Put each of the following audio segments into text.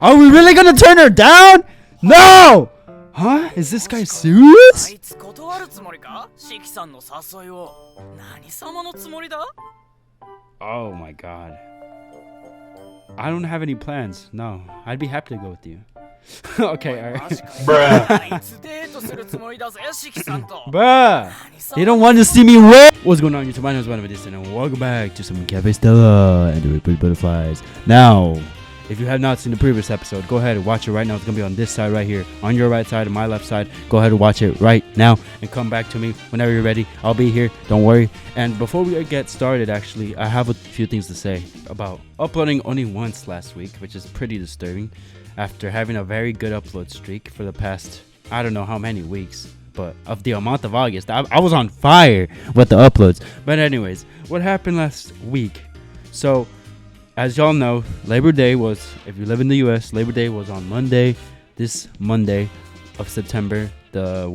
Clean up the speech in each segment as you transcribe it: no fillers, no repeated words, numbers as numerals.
Are we really gonna turn her down? No! Huh? Is this guy serious? Oh my god. I don't have any plans. No, I'd be happy to go with you. Okay, alright. Bruh. Bruh. They don't want to see me win. What's going on, YouTube? My name is VitaminDStain and welcome back to some Cafe Stella and the Pretty Butterflies. Now, if you have not seen the previous episode, go ahead and watch it right now. It's going to be on this side right here. On your right side and my left side. Go ahead and watch it right now and come back to me whenever you're ready. I'll be here. Don't worry. And before we get started, actually, I have a few things to say about uploading only once last week, which is pretty disturbing after having a very good upload streak for the past, I don't know how many weeks. But of the month of August, I was on fire with the uploads. But anyways, what happened last week? So, as y'all know, Labor Day was, if you live in the US, Labor Day was on Monday, this Monday of September, the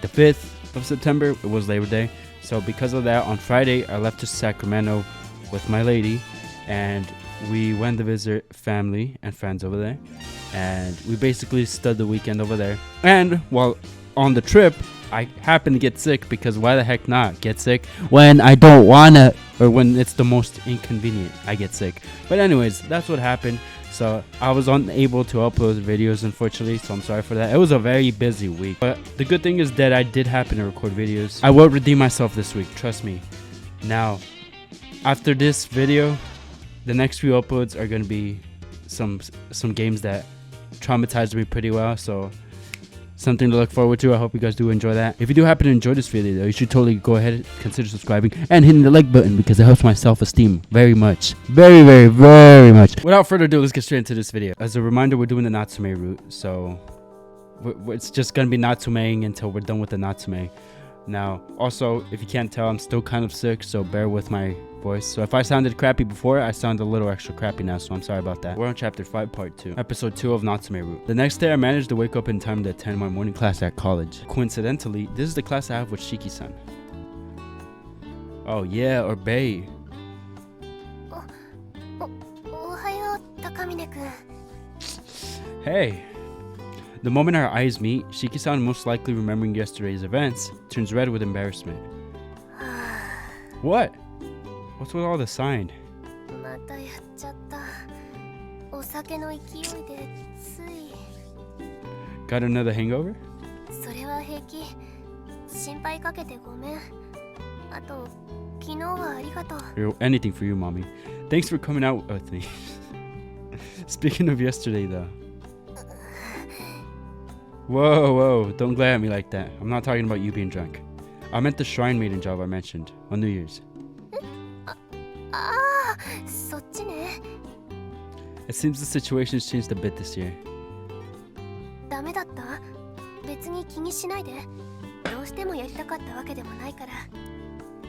5th of September, it was Labor Day. So because of that, on Friday, I left to Sacramento with my lady, and we went to visit family and friends over there. And we basically stood the weekend over there. And while on the trip, I happened to get sick, because why the heck not get sick when I don't wanna, or when it's the most inconvenient. I get sick. But anyways, that's what happened. So I was unable to upload videos, unfortunately, so I'm sorry for that. It was a very busy week, but the good thing is that I did happen to record videos. I will redeem myself this week, trust me. Now, after this video, the next few uploads are gonna be some games that traumatized me pretty well, so something to look forward to. I hope you guys do enjoy that. If you do happen to enjoy this video, though, you should totally go ahead and consider subscribing and hitting the like button, because it helps my self-esteem very much. Very much. Without further ado, let's get straight into this video. As a reminder, we're doing the Natsume route, so it's just gonna be Natsumeing until we're done with the Natsume. Now, also, if you can't tell, I'm still kind of sick, so bear with my voice. So if I sounded crappy before, I sound a little extra crappy now, so I'm sorry about that. We're on chapter 5, part 2, episode 2 of Natsume route. The next day, I managed to wake up in time to attend my morning class at college. Coincidentally, this is the class I have with Shiki-san. Oh yeah, or Bae. Hey. The moment our eyes meet, Shiki-san, most likely remembering yesterday's events, turns red with embarrassment. What? What's with all the sign? Got another hangover? Anything for you, mommy. Thanks for coming out with me. Speaking of yesterday, though. Whoa, don't glare at me like that. I'm not talking about you being drunk. I meant the shrine maiden job I mentioned on New Year's. It seems the situation has changed a bit this year.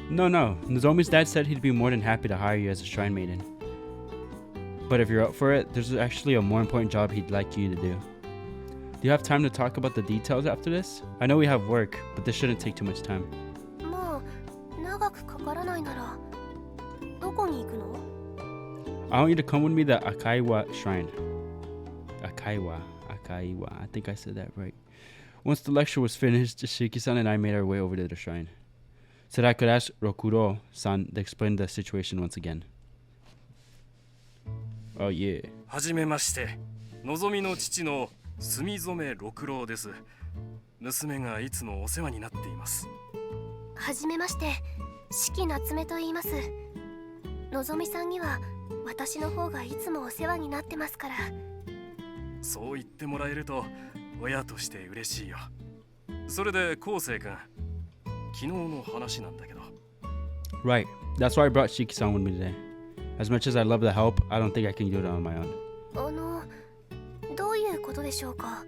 No. Nozomi's dad said he'd be more than happy to hire you as a shrine maiden. But if you're up for it, there's actually a more important job he'd like you to do. Do you have time to talk about the details after this? I know we have work, but this shouldn't take too much time. I want you to come with me to the Akaiwa shrine. Akaiwa. I think I said that right. Once the lecture was finished, Shiki-san and I made our way over to the shrine. Said I could ask Rokuro-san to explain the situation once again. Oh yeah. はじめまして。のぞみの父の住染六郎です。娘がいつもお世話になっています。はじめまして、四季夏目と言います。のぞみさんには私の方がいつもお世話になってますから。そう言ってもらえると親として嬉しいよ。それで昴生君、昨日の話なんだけど。Right, that's why I brought Shiki-san with me today. As much as I love the help, I don't think I can do it on my own. どういうことでしょうか。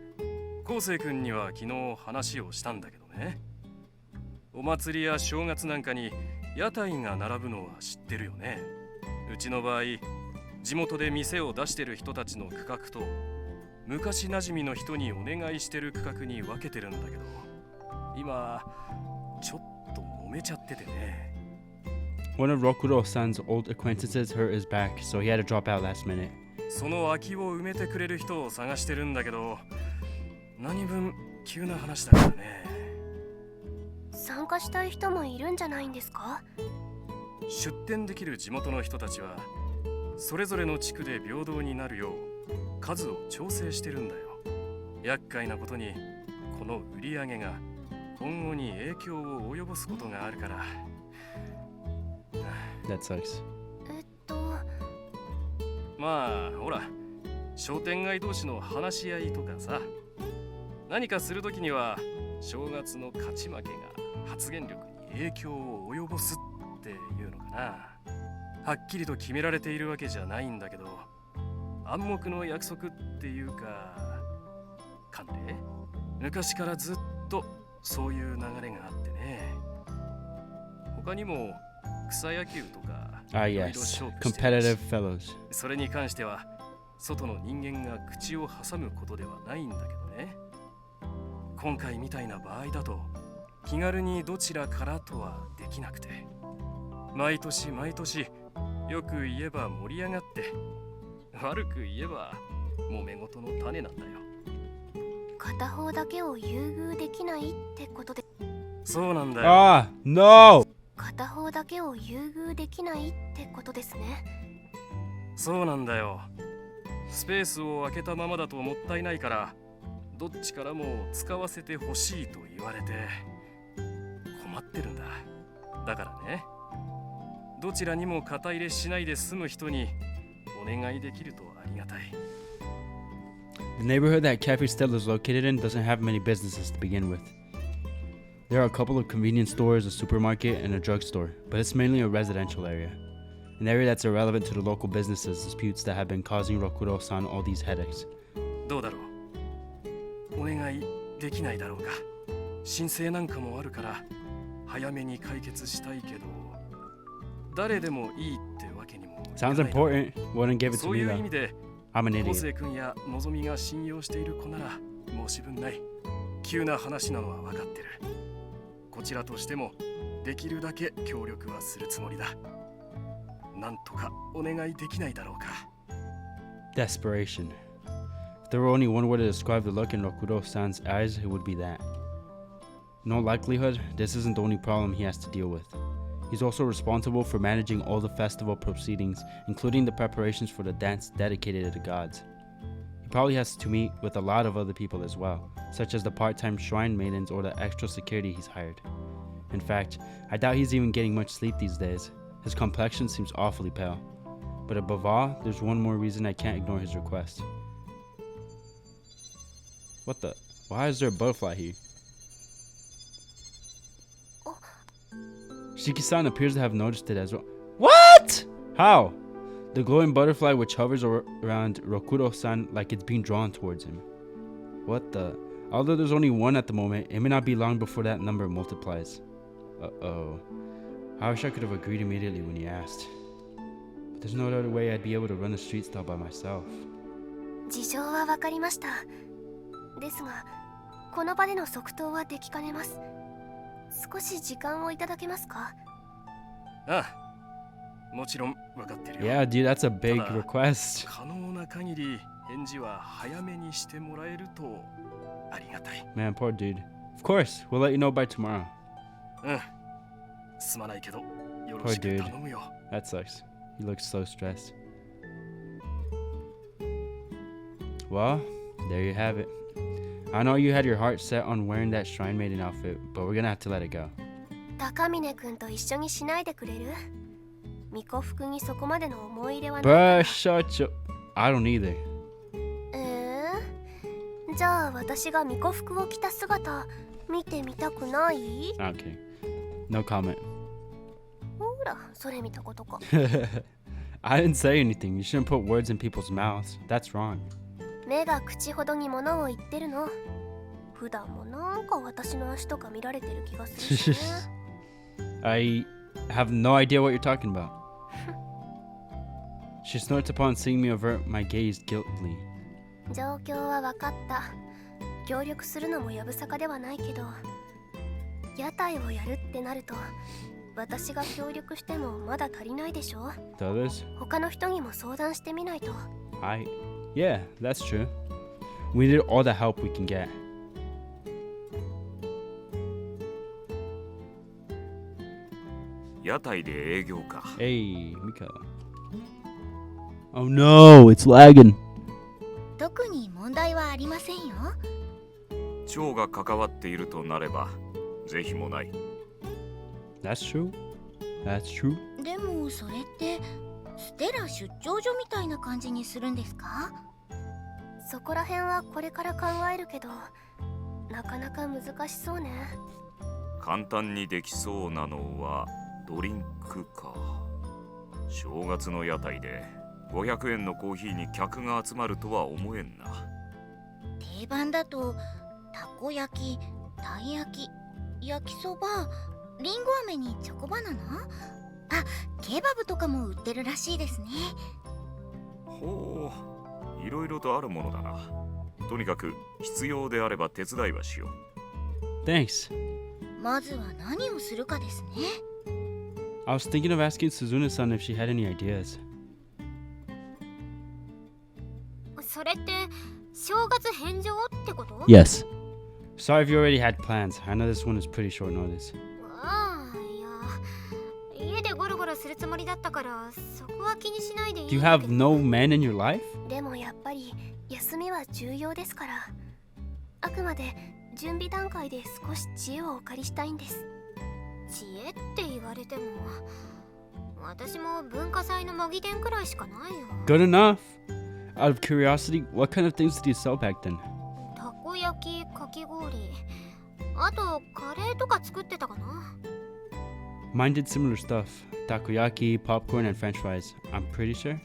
昴生君には昨日話をしたんだけどね。お祭りや正月なんかに屋台が並ぶのは知ってるよね。うちの場合、地元で店を出してる人たちの区画と昔馴染みの人にお願いしてる区画に分けてるんだけど、今ちょっと揉めちゃっててね。One of Rokuro-san's old acquaintances hurt his back, so he had to drop out last minute. その空きを埋めてくれる人を探してるんだけど、何分急な話だからね。参加したい人もいるんじゃないんですか？出店できる地元の人たちはそれぞれの地区で平等になるよう数を調整してるんだよ。厄介なことにこの売り上げが今後に影響を及ぼすことがあるから。That sucks. まあほら、商店街同士の話し合いとかさ、何かするときには正月の勝ち負けが発言力に影響を及ぼすっていうのかな。はっきりと決められているわけじゃないんだけど、暗黙の約束っていうか慣例、昔からずっとそういう流れがあってね。他にも草野球とかyes, competitive fellows. それに関しては外の人間が口を挟むことではないんだけどね。今回みたいな場合だと気軽にどちらからとはできなくて、毎年毎年よく言えば盛り上がって、悪く言えば揉め事の種なんだよ。片方だけを優遇できないってことで。そうなんだよ。Ah, no! 片方だけを優遇できないってことですね。そうなんだよ。スペースを空けたままだともったいないから、どっちからも使わせてほしいと言われて困ってるんだ。だからね、どちらにも肩入れしないで済む人にお願いできるとありがたい。The neighborhood that Cafe Stella is located in doesn't have many businesses to begin with. There are a couple of convenience stores, a supermarket, and a drugstore, but it's mainly a residential area. An area that's irrelevant to the local businesses disputes that have been causing Rokuro-san all these headaches. どうだろう、お願いできないだろうか。申請なんかもあるから早めに解決したいけど、誰でもいいってわけにもいかない。 Sounds important. Wouldn't give it to そう me いう意 though. 味で I'm an 昴 idiot. 生君やのぞみが信用している子なら申し分ない。急な話なのは分かってる。こちらとしてもできるだけ協力はするつもりだ。なんとかお願いできないだろうか。 Desperation. If there were only one word to describe the look in Rokuro-san's eyes, it would be that. In all likelihood, this isn't the only problem he has to deal with. He's also responsible for managing all the festival proceedings, including the preparations for the dance dedicated to the gods. He probably has to meet with a lot of other people as well, such as the part-time shrine maidens or the extra security he's hired. In fact, I doubt he's even getting much sleep these days. His complexion seems awfully pale. But above all, there's one more reason I can't ignore his request. What the? Why is there a butterfly here? Shiki-san appears to have noticed it as well. What? How? The glowing butterfly which hovers around Rokuro-san like it's being drawn towards him. What the? Although there's only one at the moment, it may not be long before that number multiplies. Uh-oh. I wish I could have agreed immediately when he asked. But there's no other way I'd be able to run the street style by myself. 事情はわかりました。ですが、この場での即答はできかねます。少し時間をいただけますか？ああ、もちろん分かってるよ。 Yeah, dude, that's a big request. 可能な限り返事は早めにしてもらえるとありがたい。 Man, poor dude. Of course, we'll let you know by tomorrow. うん。すまないけど、よろ Poor しく dude. 頼むよ。 That sucks. He looks so stressed. Well, there you have it. I know you had your heart set on wearing that shrine maiden outfit, but we're gonna have to let it go. 高峰くんと一緒にしないでくれる？巫女服にそこまでの思い入れはない。 Bruh, shut your... I don't either. じゃあ私が巫女服を着た姿見てみたくない？ Okay. No comment. ほら、それ見たことか。I didn't say anything. You shouldn't put words in people's mouths. That's wrong. 目が口ほどに物を言ってるの。普段もなんか私の足とか見られてる気がするしね。I have no idea what you're talking about. She snorts upon seeing me avert my gaze guiltily. 状況は分かった。協力するのもやぶさかではないけど、屋台をやるってなると私が協力してもまだ足りないでしょ。 The others? 他の人にも相談してみないと。 Yeah, that's true. We need all the help we can get. 屋台で営業か。 Hey, Mika. Oh no, it's lagging. 特に問題はありませんよ。蝶が関わっているとなれば是非もない。 That's true. That's true. でもそれってステラ出張所みたいな感じにするんですか？そこら辺はこれから考えるけど、なかなか難しそうね。簡単にできそうなのはドリンクか。正月の屋台で500円のコーヒーに客が集まるとは思えんな。定番だとたこ焼き、たい焼き、焼きそば、りんご飴にチョコバナナ、あ、ケバブとかも売ってるらしいですね。ほう、いろいろとあるものだな。とにかく必要であれば手伝いはしよう。 Thanks. まずは何をするかですね。I was thinking of asking Suzuna-san if she had any ideas. それって正月返上ってこと？ Yes. Sorry if you already had plans. I know this one is pretty short notice. ああ、いや、家でゴロゴロするつもりだったからそこは気にしないでいい。 Do you have no men in your life? でもやっぱり休みは重要ですから、あくまで準備段階で少し知恵をお借りしたいんです。知恵って言われても、私も文化祭の模擬店くらいしかないよ。 Good enough. Out of curiosity, what kind of things did you sell back then? たこ焼き、かき氷、あとカレーとか作ってたかな。 Mine did similar stuff. Takoyaki, popcorn, and french fries. I'm pretty sure.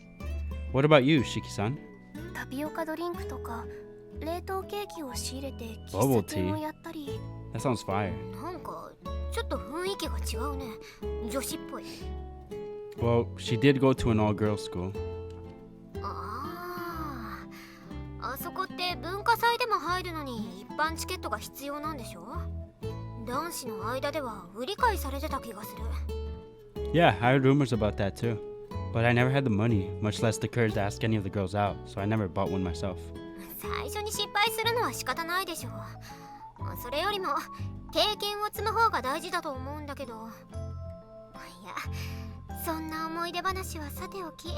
What about you, Shiki-san? タピオカドリンクとか冷凍ケーキを仕入れて喫 Bubble 茶店をやったり。 That sounds fire. なんかちょっと雰囲気が違うね。女子っぽい。 Well, she did go to an all-girls school. あそこって文化祭でも入るのに一般チケットが必要なんでしょ？男子の間では売り買いされてた気がする。 Yeah, I heard rumors about that too. But I never had the money, much less the courage to ask any of the girls out, so I never bought one myself. 最初に失敗するのは仕方ないでしょ。それよりも経験を積む方が大事だと思うんだけど。いや、そんな思い出話はさておき、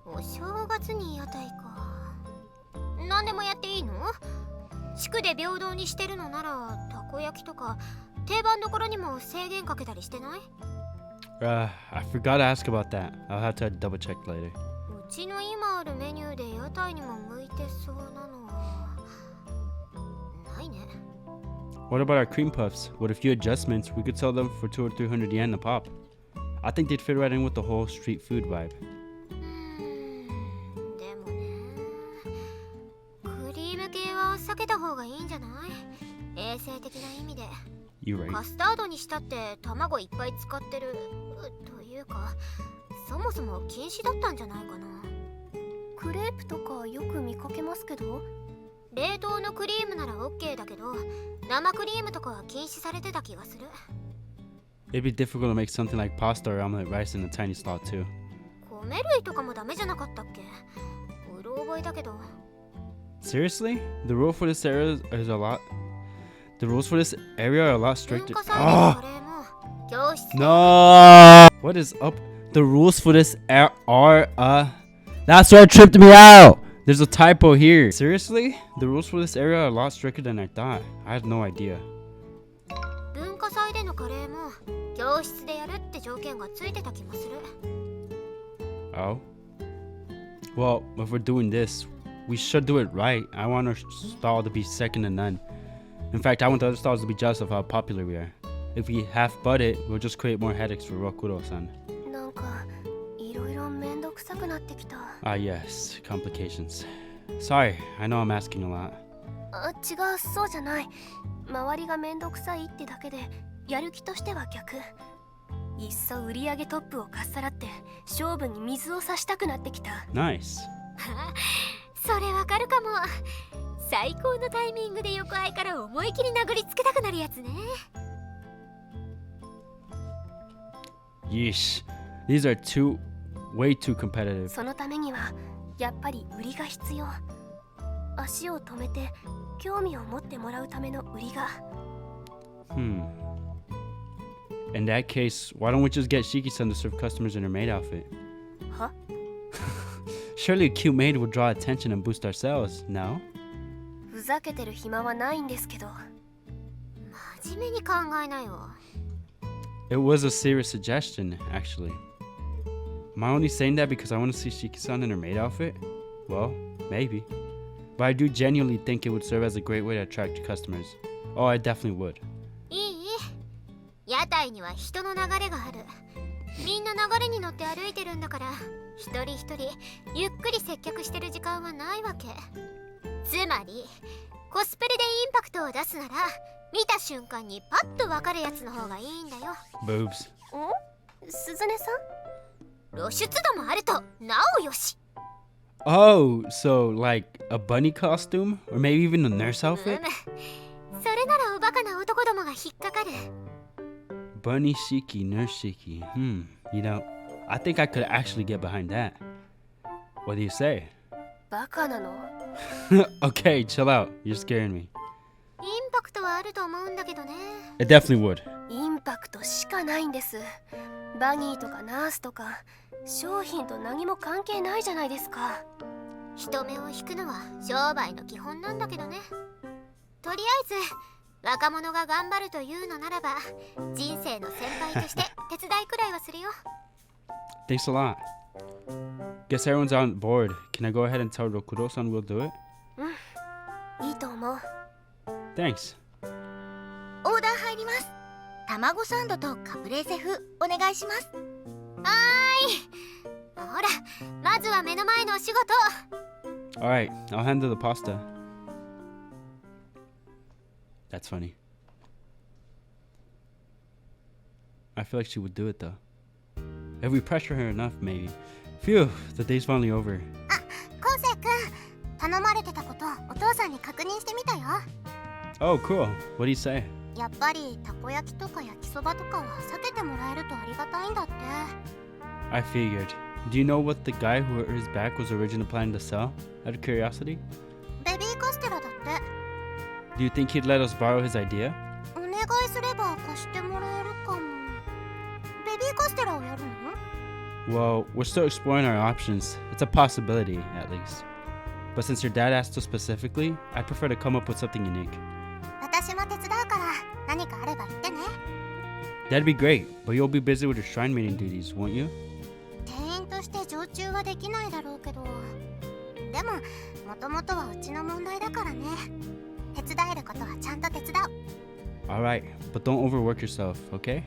お正月に屋台か。何でもやっていいの？地区で平等にしてるのならたこ焼きとか定番どころにも制限かけたりしてない？ I forgot to ask about that. I'll have to double check later. うちの今あるメニューで屋台にも向いてそうなのはないね。 What about our cream puffs? With a few adjustments, we could sell them for 200 or 300 yen a pop. I think they'd fit right in with the whole street food vibe. でもね、クリーム系は避けた方がいいんじゃない？衛生的な意味で。 You're right. カスタードにしたって卵いっぱい使ってるというか、そもそも禁止だったんじゃないかな。クレープとかよく見かけますけど、冷凍のクリームなら OK だけど、生クリームとかは禁止されてた気がする。 It'd be difficult to make something like pasta or omelet rice in a tiny slot too. 米類とかもダメじゃなかったっけ？うろ覚えだけど。 Seriously? The rules for this area is a lot. The rules for this area are a lot 文 stricter. 化祭でのカレーも教室で No! What is up? The rules for this are That's what tripped me out! There's a typo here. Seriously? The rules for this area are a lot stricter than I thought. I had no idea. 文化祭でのカレーも教室でやるって条件がついてた気もする。 Oh? Well, if we're doing this, we should do it right. I want our stall to be second to none. In fact, I want the other stalls to be jealous of how popular we are. If we half-butt it, we'll just create more headaches for Rokuro-san. なんかいろいろめんどくさくなってきた。Ah, yes. Complications. Sorry, I know I'm asking a lot. 違う、そうじゃない。周りがめんどくさいってだけで、やる気としては逆。いっそ売り上げトップをかっさらって勝負に水を差したくなってきた。 Nice. それわかるかも。最高のタイミングで横合いから思い切り殴りつけたくなるやつね。Yeesh. These are way too competitive. そのためにはやっぱり売りが必要。足を止めて興味を持ってもらうための売りが。In that case, why don't we just get Shiki-san to serve customers in her maid outfit? は？ Surely a cute maid will draw attention and boost our sales, no? ふざけてる暇はないんですけど。真面目に考えなよ。It was a serious suggestion, actually. Am I only saying that because I want to see Shiki-san in her maid outfit? Well, maybe. But I do genuinely think it would serve as a great way to attract customers. Oh, I definitely would. いい？屋台には人の流れがある。みんな流れに乗って歩いてるんだから、一人一人ゆっくり接客してる時間はないわけ。つまりコスプレでインパクトを出すなら、見た瞬間にパッとわかるやつの方がいいんだよ。 Boobs. お？鈴音さん？露出度もあるとなおよし。 Oh, so like a bunny costume? Or maybe even a nurse outfit? それならおバカな男どもが引っかかる。 Bunny Shiki, nurse Shiki. You know, I think I could actually get behind that. What do you say? バカなの？ Okay, chill out. You're scaring me. インパクトはあると思うんだけどね。 It definitely would. インパクトしかないんです。バギーとかナースとか商品と何も関係ないじゃないですか。人目を引くのは商売の基本なんだけどね。とりあえず若者が頑張るというのならば、人生の先輩として手伝いくらいはするよ。 Thanks a lot. Guess everyone's on board. Can I go ahead and tell Rokuro-san we'll do it? いいと思う。 Thanks. オーダー入ります。卵サンドとカプレーゼ風お願いします。はーい。ほら、まずは目の前のお仕事。 Alright, I'll handle the pasta. That's funny. I feel like she would do it though. If we pressure her enough, maybe. Phew, the day's finally over. 昴生くん、頼まれてたことお父さんに確認してみたよ。 Oh, cool. What do you say? やっぱりたこ焼きとか焼きそばとかは避けてもらえるとありがたいんだって。 I figured. Do you know what the guy who hurt his back was originally planning to sell? Out of curiosity? ベビーカステラだって。 Do you think he'd let us borrow his idea? お願いすれば貸してもらえるかも。ベビーカステラをやるの？ Well, we're still exploring our options. It's a possibility, at least. But since your dad asked so specifically, I'd prefer to come up with something unique. 私も手伝うから何かあれば言ってね。 That'd be great, but you'll be busy with your shrine meeting duties, won't you? 店員として常駐はできないだろうけど、でももともとはうちの問題だからね。手伝えることはちゃんと手伝う。 Alright, but don't overwork yourself, okay?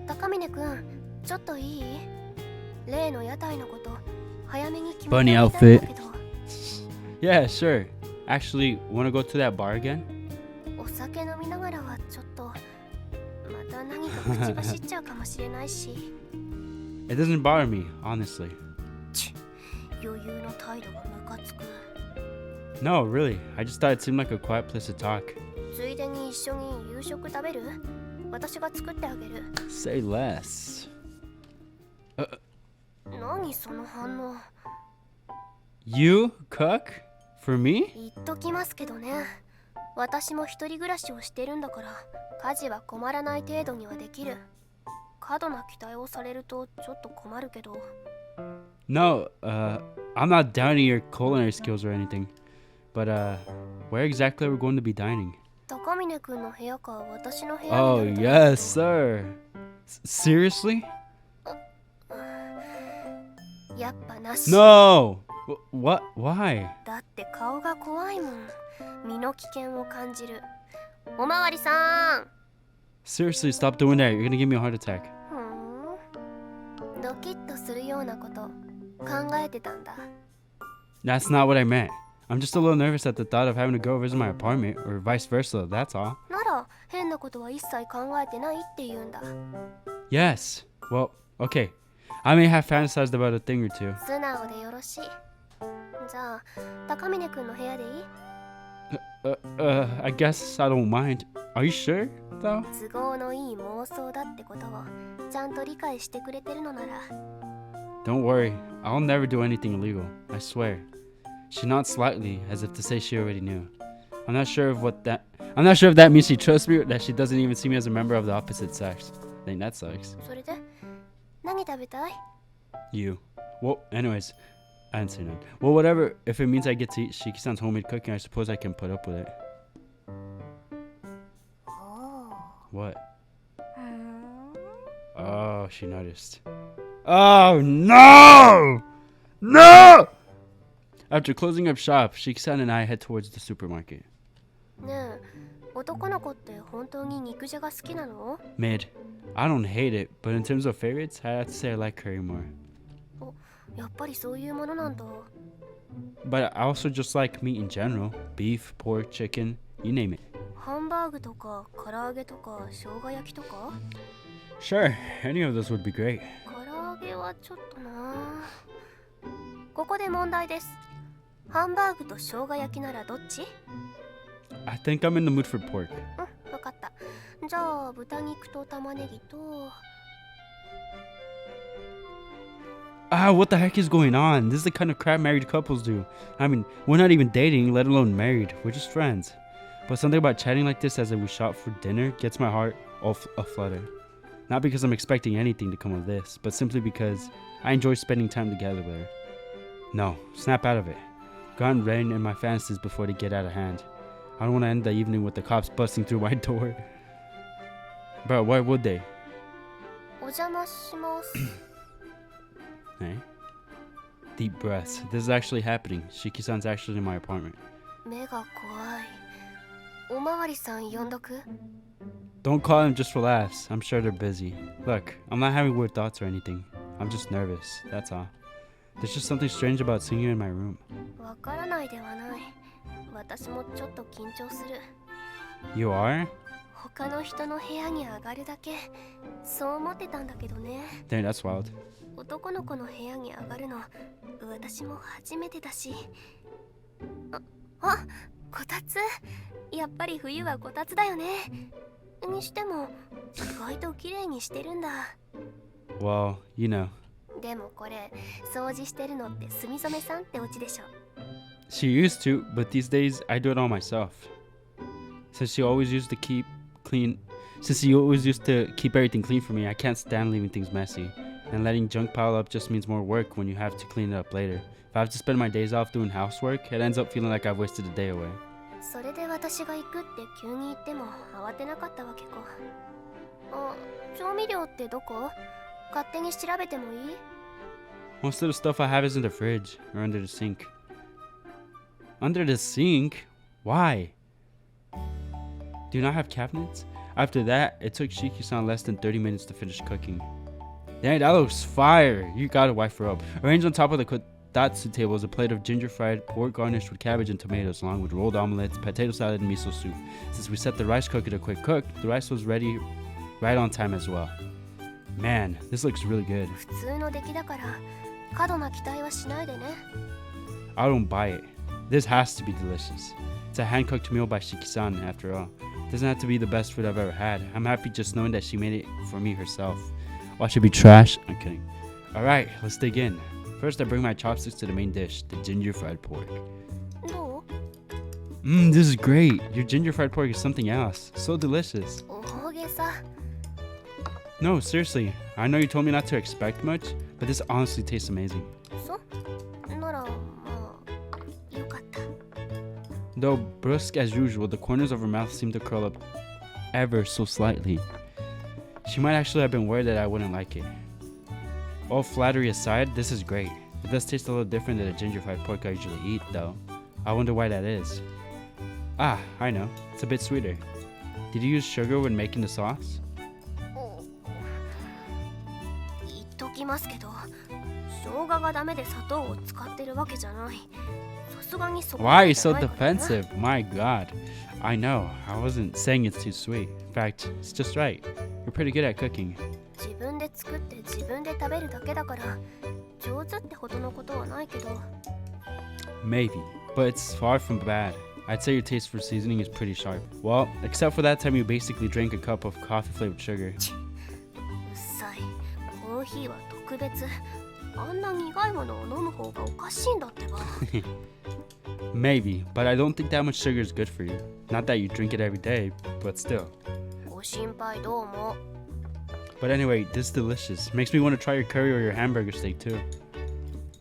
高峰くん、ちょっといい？例の屋台のこと早めに決めて Bunny みたいん outfit. だけど。 Yeah, sure. Actually, wanna go to that bar again? お酒飲みながらはちょっとまた何か口走っちゃうかもしれないし。 It doesn't bother me, honestly. 余裕の態度がムカつく。 No, really. I just thought it seemed like a quiet place to talk. ついでに一緒に夕食食べる？私が作ってあげる。 Say less. 何その反応。 You cook? For me? 言っときますけどね。私も一人暮らしをしてるんだから、家事は困らない程度にはできる。過度な期待をされるとちょっと困るけど。 No, I'm not doubting your culinary skills or anything. But, where exactly are we going to be dining? 高峰くんの部屋か私の部屋 Oh, になると。 yes, sir. Seriously? やっぱなし。 No! What? Why? だって顔が怖いもん。身の危険を感じる。おまわりさん。 Seriously, stop doing that. You're gonna give me a heart attack. ドキッとするようなこと考えてたんだ。 That's not what I meant. I'm just a little nervous at the thought of having to go visit my apartment, or vice versa, that's all. なら変なことは一切考えてないって言うんだ。 Yes. Well, okay. I may have fantasized about a thing or two. 素直でよろしい。じゃあ高峰くんの部屋でいい？ I guess I don't mind. Are you sure, though? 都合のいい妄想だってことをちゃんと理解してくれてるのなら。 Don't worry, I'll never do anything illegal, I swear. She nods slightly, as if to say she already knew. I'm not sure if that means she trusts me or that she doesn't even see me as a member of the opposite sex. I think that sucks. それで何食べたい？ You. Well, anyways, I didn't say none. Well, whatever. If it means I get to eat Shiki-san's homemade cooking, I suppose I can put up with it. What? Oh, she noticed. Oh, no! No! After closing up shop, Shiki-san and I head towards the supermarket. ねえ、男の子って本当に肉じゃが好きなの？ Mid. I don't hate it, but in terms of favorites, I have to say I like curry more. やっぱりそういうものなんだ。 But I also just like meat in general. Beef, pork, chicken, you name it. ハンバーグとか唐揚げとか生姜焼きとか？ Sure, any of those would be great. 唐揚げはちょっとな。ここで問題です。ハンバーグと生姜焼きならどっち？ I think I'm in the mood for pork. うん、わかった。じゃあ豚肉と玉ねぎと。 Ah, what the heck is going on? This is the kind of crap married couples do. I mean, we're not even dating, let alone married. We're just friends. But something about chatting like this as we shop for dinner gets my heart all aflutter. Not because I'm expecting anything to come of this, but simply because I enjoy spending time together with her. No, snap out of it. Gone rain in my fantasies before they get out of hand. I don't want to end the evening with the cops busting through my door. But why would they? お邪魔します。 Hey? Deep breaths. This is actually happening. Shiki-san's actually in my apartment. 目が怖い。おまわりさん呼んどく？ Don't call them just for laughs. I'm sure they're busy. Look, I'm not having weird thoughts or anything. I'm just nervous, that's all. There's just something strange about seeing you in my room. わからないではない。私もちょっと緊張する。 You are? 他の人の部屋に上がるだけ、そう思ってたんだけどね。 Dang, that's wild. 男の子の部屋に上がるの、私も初めてだし。あ、こたつ。やっぱり冬はこたつだよね。にしても、意外と綺麗にしてるんだ。 Well, you know. でもこれ、掃除してるのって住染さんってオチでしょ。 She used to, but these days I do it all myself. Since you always used to keep everything clean for me, I can't stand leaving things messy. And letting junk pile up just means more work when you have to clean it up later. If I have to spend my days off doing housework, it ends up feeling like I've wasted a day away. それで私が行くって急に言っても慌てなかったわけか。あ、調味料ってどこ？勝手に調べてもいい？ Most of the stuff I have is in the fridge or under the sink. Under the sink? Why? Do you not have cabinets? After that, it took Shiki-san less than 30 minutes to finish cooking. Dang, that looks fire! You gotta wipe her up. Arranged on top of the kotatsu table is a plate of ginger fried pork garnished with cabbage and tomatoes, along with rolled omelets, potato salad, and miso soup. Since we set the rice cooker to quick cook, the rice was ready right on time as well. Man, this looks really good. 普通の出来だから過度な期待はしないでね。 I don't buy it. This has to be delicious. It's a hand-cooked meal by Shiki-san, after all. It doesn't have to be the best food I've ever had. I'm happy just knowing that she made it for me herself. Watch it be trash? I'm kidding. Alright, let's dig in. First, I bring my chopsticks to the main dish, the ginger fried pork. どう？ This is great. Your ginger fried pork is something else. So delicious. 大げさ。 No, seriously. I know you told me not to expect much, but this honestly tastes amazing. そ？ならまあよかった。 Though brusque as usual, the corners of her mouth seem to curl up ever so slightly. She might actually have been worried that I wouldn't like it. All flattery aside, this is great. It does taste a little different than the ginger fried pork I usually eat, though. I wonder why that is. Ah, I know. It's a bit sweeter. Did you use sugar when making the sauce? 言っときますけど、生姜がダメで砂糖を使ってるわけじゃない。さすがにそこ Why are you so defensive? My god. I know. I wasn't saying it's too sweet. In fact, it's just right. You're pretty good at cooking. 自分で作って自分で食べるだけだから上手ってほどのことはないけど。 Maybe, but it's far from bad. I'd say your taste for seasoning is pretty sharp. Well, except for that time you basically drank a cup of coffee flavored sugar. うっさい。コーヒーは特別。あんな苦いものを飲む方がおかしいんだってば。Maybe, but I don't think that much sugar is good for you. Not that you drink it every day, but still. ご心配どうも。 But anyway, this is delicious. Makes me want to try your curry or your hamburger steak too.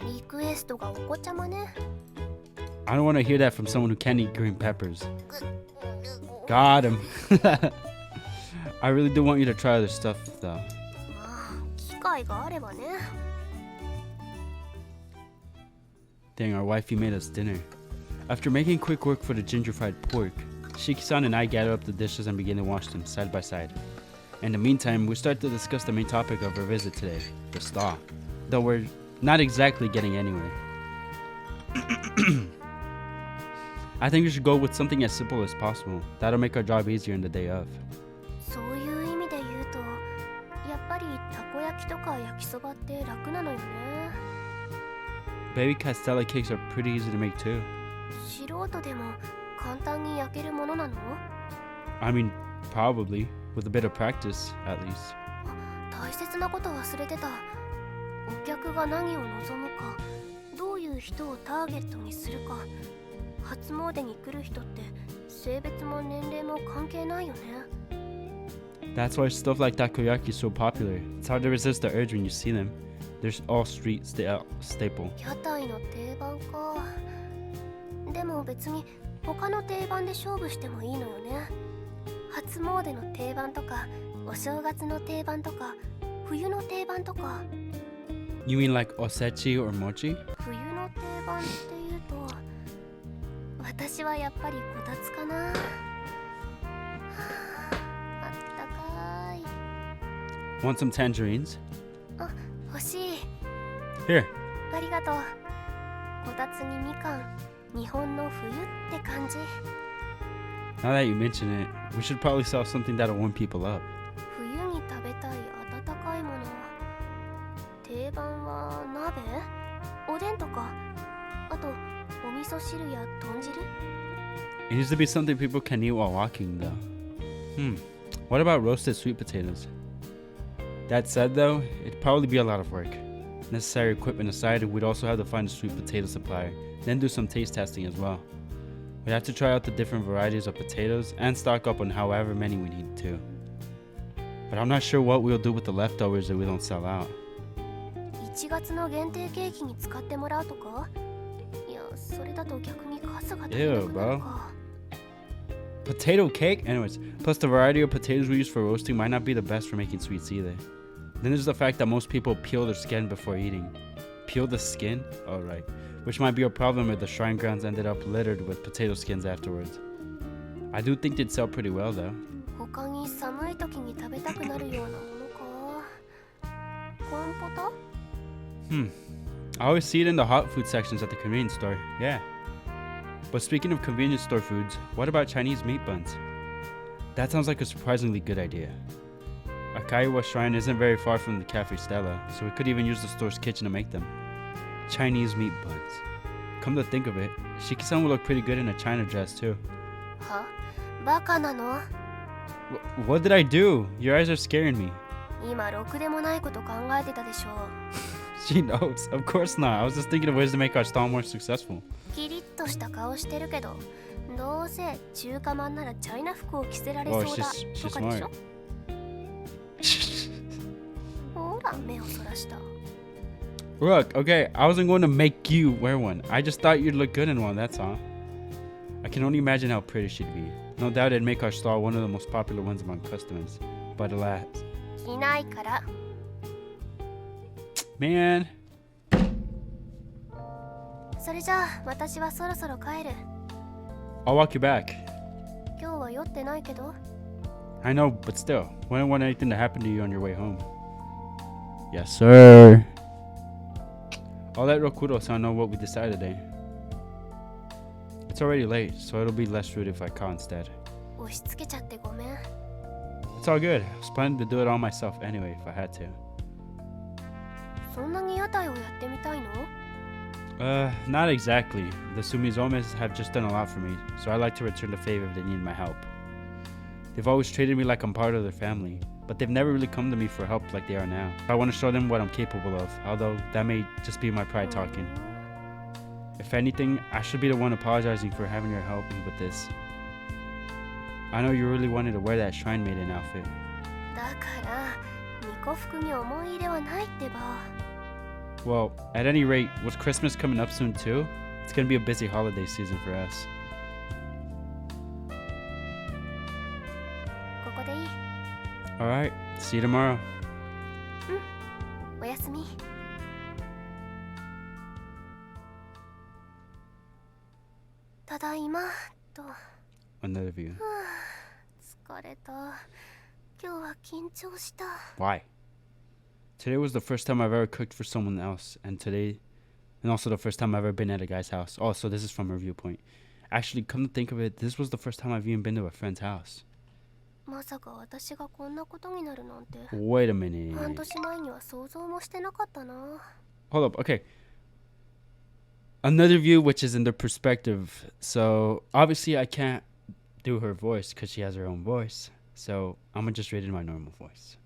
リクエストがお子ちゃまね。 I don't want to hear that from someone who can't eat green peppers. Got him. I really do want you to try other stuff though. まあ、機会があればね。 Dang, our wifey made us dinner. After making quick work for the ginger fried pork, Shiki-san and I gather up the dishes and begin to wash them side by side. In the meantime, we start to discuss the main topic of our visit today, the star. Though we're not exactly getting anywhere. I think we should go with something as simple as possible. That'll make our job easier in the day of. そういう意味で言うと、やっぱりたこ焼きとか焼きそばって楽なのよね。 Baby Stella cakes are pretty easy to make too. 素人でも簡単に焼けるものなの？ I mean, probably, with a bit of practice, at least. 大切なこと忘れてた。お客が何を望むか、どういう人をターゲットにするか。初詣に来る人って性別も年齢も関係ないよね。 That's why stuff like takoyaki is so popular. It's hard to resist the urge when you see them. They're all street staple. 屋台の定番か。でも別に他の定番で勝負してもいいのよね。初詣の定番とか、お正月の定番とか、冬の定番とか。 You mean like osechi or mochi? 冬の定番っていうと、私はやっぱりこたつかな。はあ、あったかい。 Want some tangerines? あ、欲しい。 Here. ありがとう。こたつにみかん、日本の冬って感じ。 Now that you mention it, we should probably sell something that'll warm people up. 冬に食べたい温かいもの。定番は鍋、おでんとか、あとお味噌汁や豚汁。 It needs to be something people can eat while walking, though. What about roasted sweet potatoes? That said, though, it'd probably be a lot of work. Necessary equipment aside, we'd also have to find a sweet potato supplier, then do some taste testing as well. We'd have to try out the different varieties of potatoes and stock up on however many we need to. But I'm not sure what we'll do with the leftovers if we don't sell out. 1月の限定ケーキに使ってもらうとか？いや、それだと逆に数が足りなくなるか。 Potato cake? Anyways, plus the variety of potatoes we use for roasting might not be the best for making sweets either. Then there's the fact that most people peel their skin before eating. Peel the skin? Oh, right. Which might be a problem if the shrine grounds ended up littered with potato skins afterwards. I do think they'd sell pretty well though. 他に寒い時に食べたくなるようなものか。コンポタ？ I always see it in the hot food sections at the convenience store. Yeah. But speaking of convenience store foods, what about Chinese meat buns? That sounds like a surprisingly good idea. Akaiwa Shrine isn't very far from the Cafe Stella, so we could even use the store's kitchen to make them. Chinese meat buns. Come to think of it, Shiki-san would look pretty good in a China dress too. は？バカなの？ What did I do? Your eyes are scaring me. 今ろくでもないこと考えてたでしょ。 She knows. Of course not. I was just thinking of ways to make our stall more successful. キリッとした顔してるけど、どうせ中華まんならチャイナ服を着せられそうだ she's とかでし smart. ょ。ほら目をそらした。 Look, okay, I wasn't going to make you wear one. I just thought you'd look good in one, that's all. I can only imagine how pretty she'd be. No doubt it'd make our stall one of the most popular ones among customers. But alas. 着ないから。 Man. それじゃあ私はそろそろ帰る。 I'll walk you back. 今日は酔ってないけど。 I know, but still, wouldn't want anything to happen to you on your way home. Yes, sir. I'll let Rokuro-san know what we decided today. It's already late, so it'll be less rude if I call instead. 押し付けちゃってごめん。 It's all good. I was planning to do it all myself anyway if I had to. そんなに屋台をやってみたいの？ Not exactly. The Sumizomes have just done a lot for me, so I'd like to return the favor if they need my help. They've always treated me like I'm part of their family, but they've never really come to me for help like they are now. I want to show them what I'm capable of, although that may just be my pride talking. If anything, I should be the one apologizing for having her help me with this. I know you really wanted to wear that Shrine Maiden outfit. だから巫女服に思い入れはないってば。 Well, at any rate, with Christmas coming up soon too, it's gonna be a busy holiday season for us. ここでいい。 Alright, see you tomorrow. おやすみ。ただいまと。 Another view. 疲れた。今日は緊張した。 Why? Today was the first time I've ever cooked for someone else, and also the first time I've ever been at a guy's house. Oh, so this is from her viewpoint. Actually, come to think of it, this was the first time I've even been to a friend's house. まさか私がこんなことになるなんて。 Wait a minute. 半年前には想像もしてなかったな。 Hold up, okay. Another view which is in the perspective. So, obviously I can't do her voice because she has her own voice. So, I'm gonna just read it in my normal voice.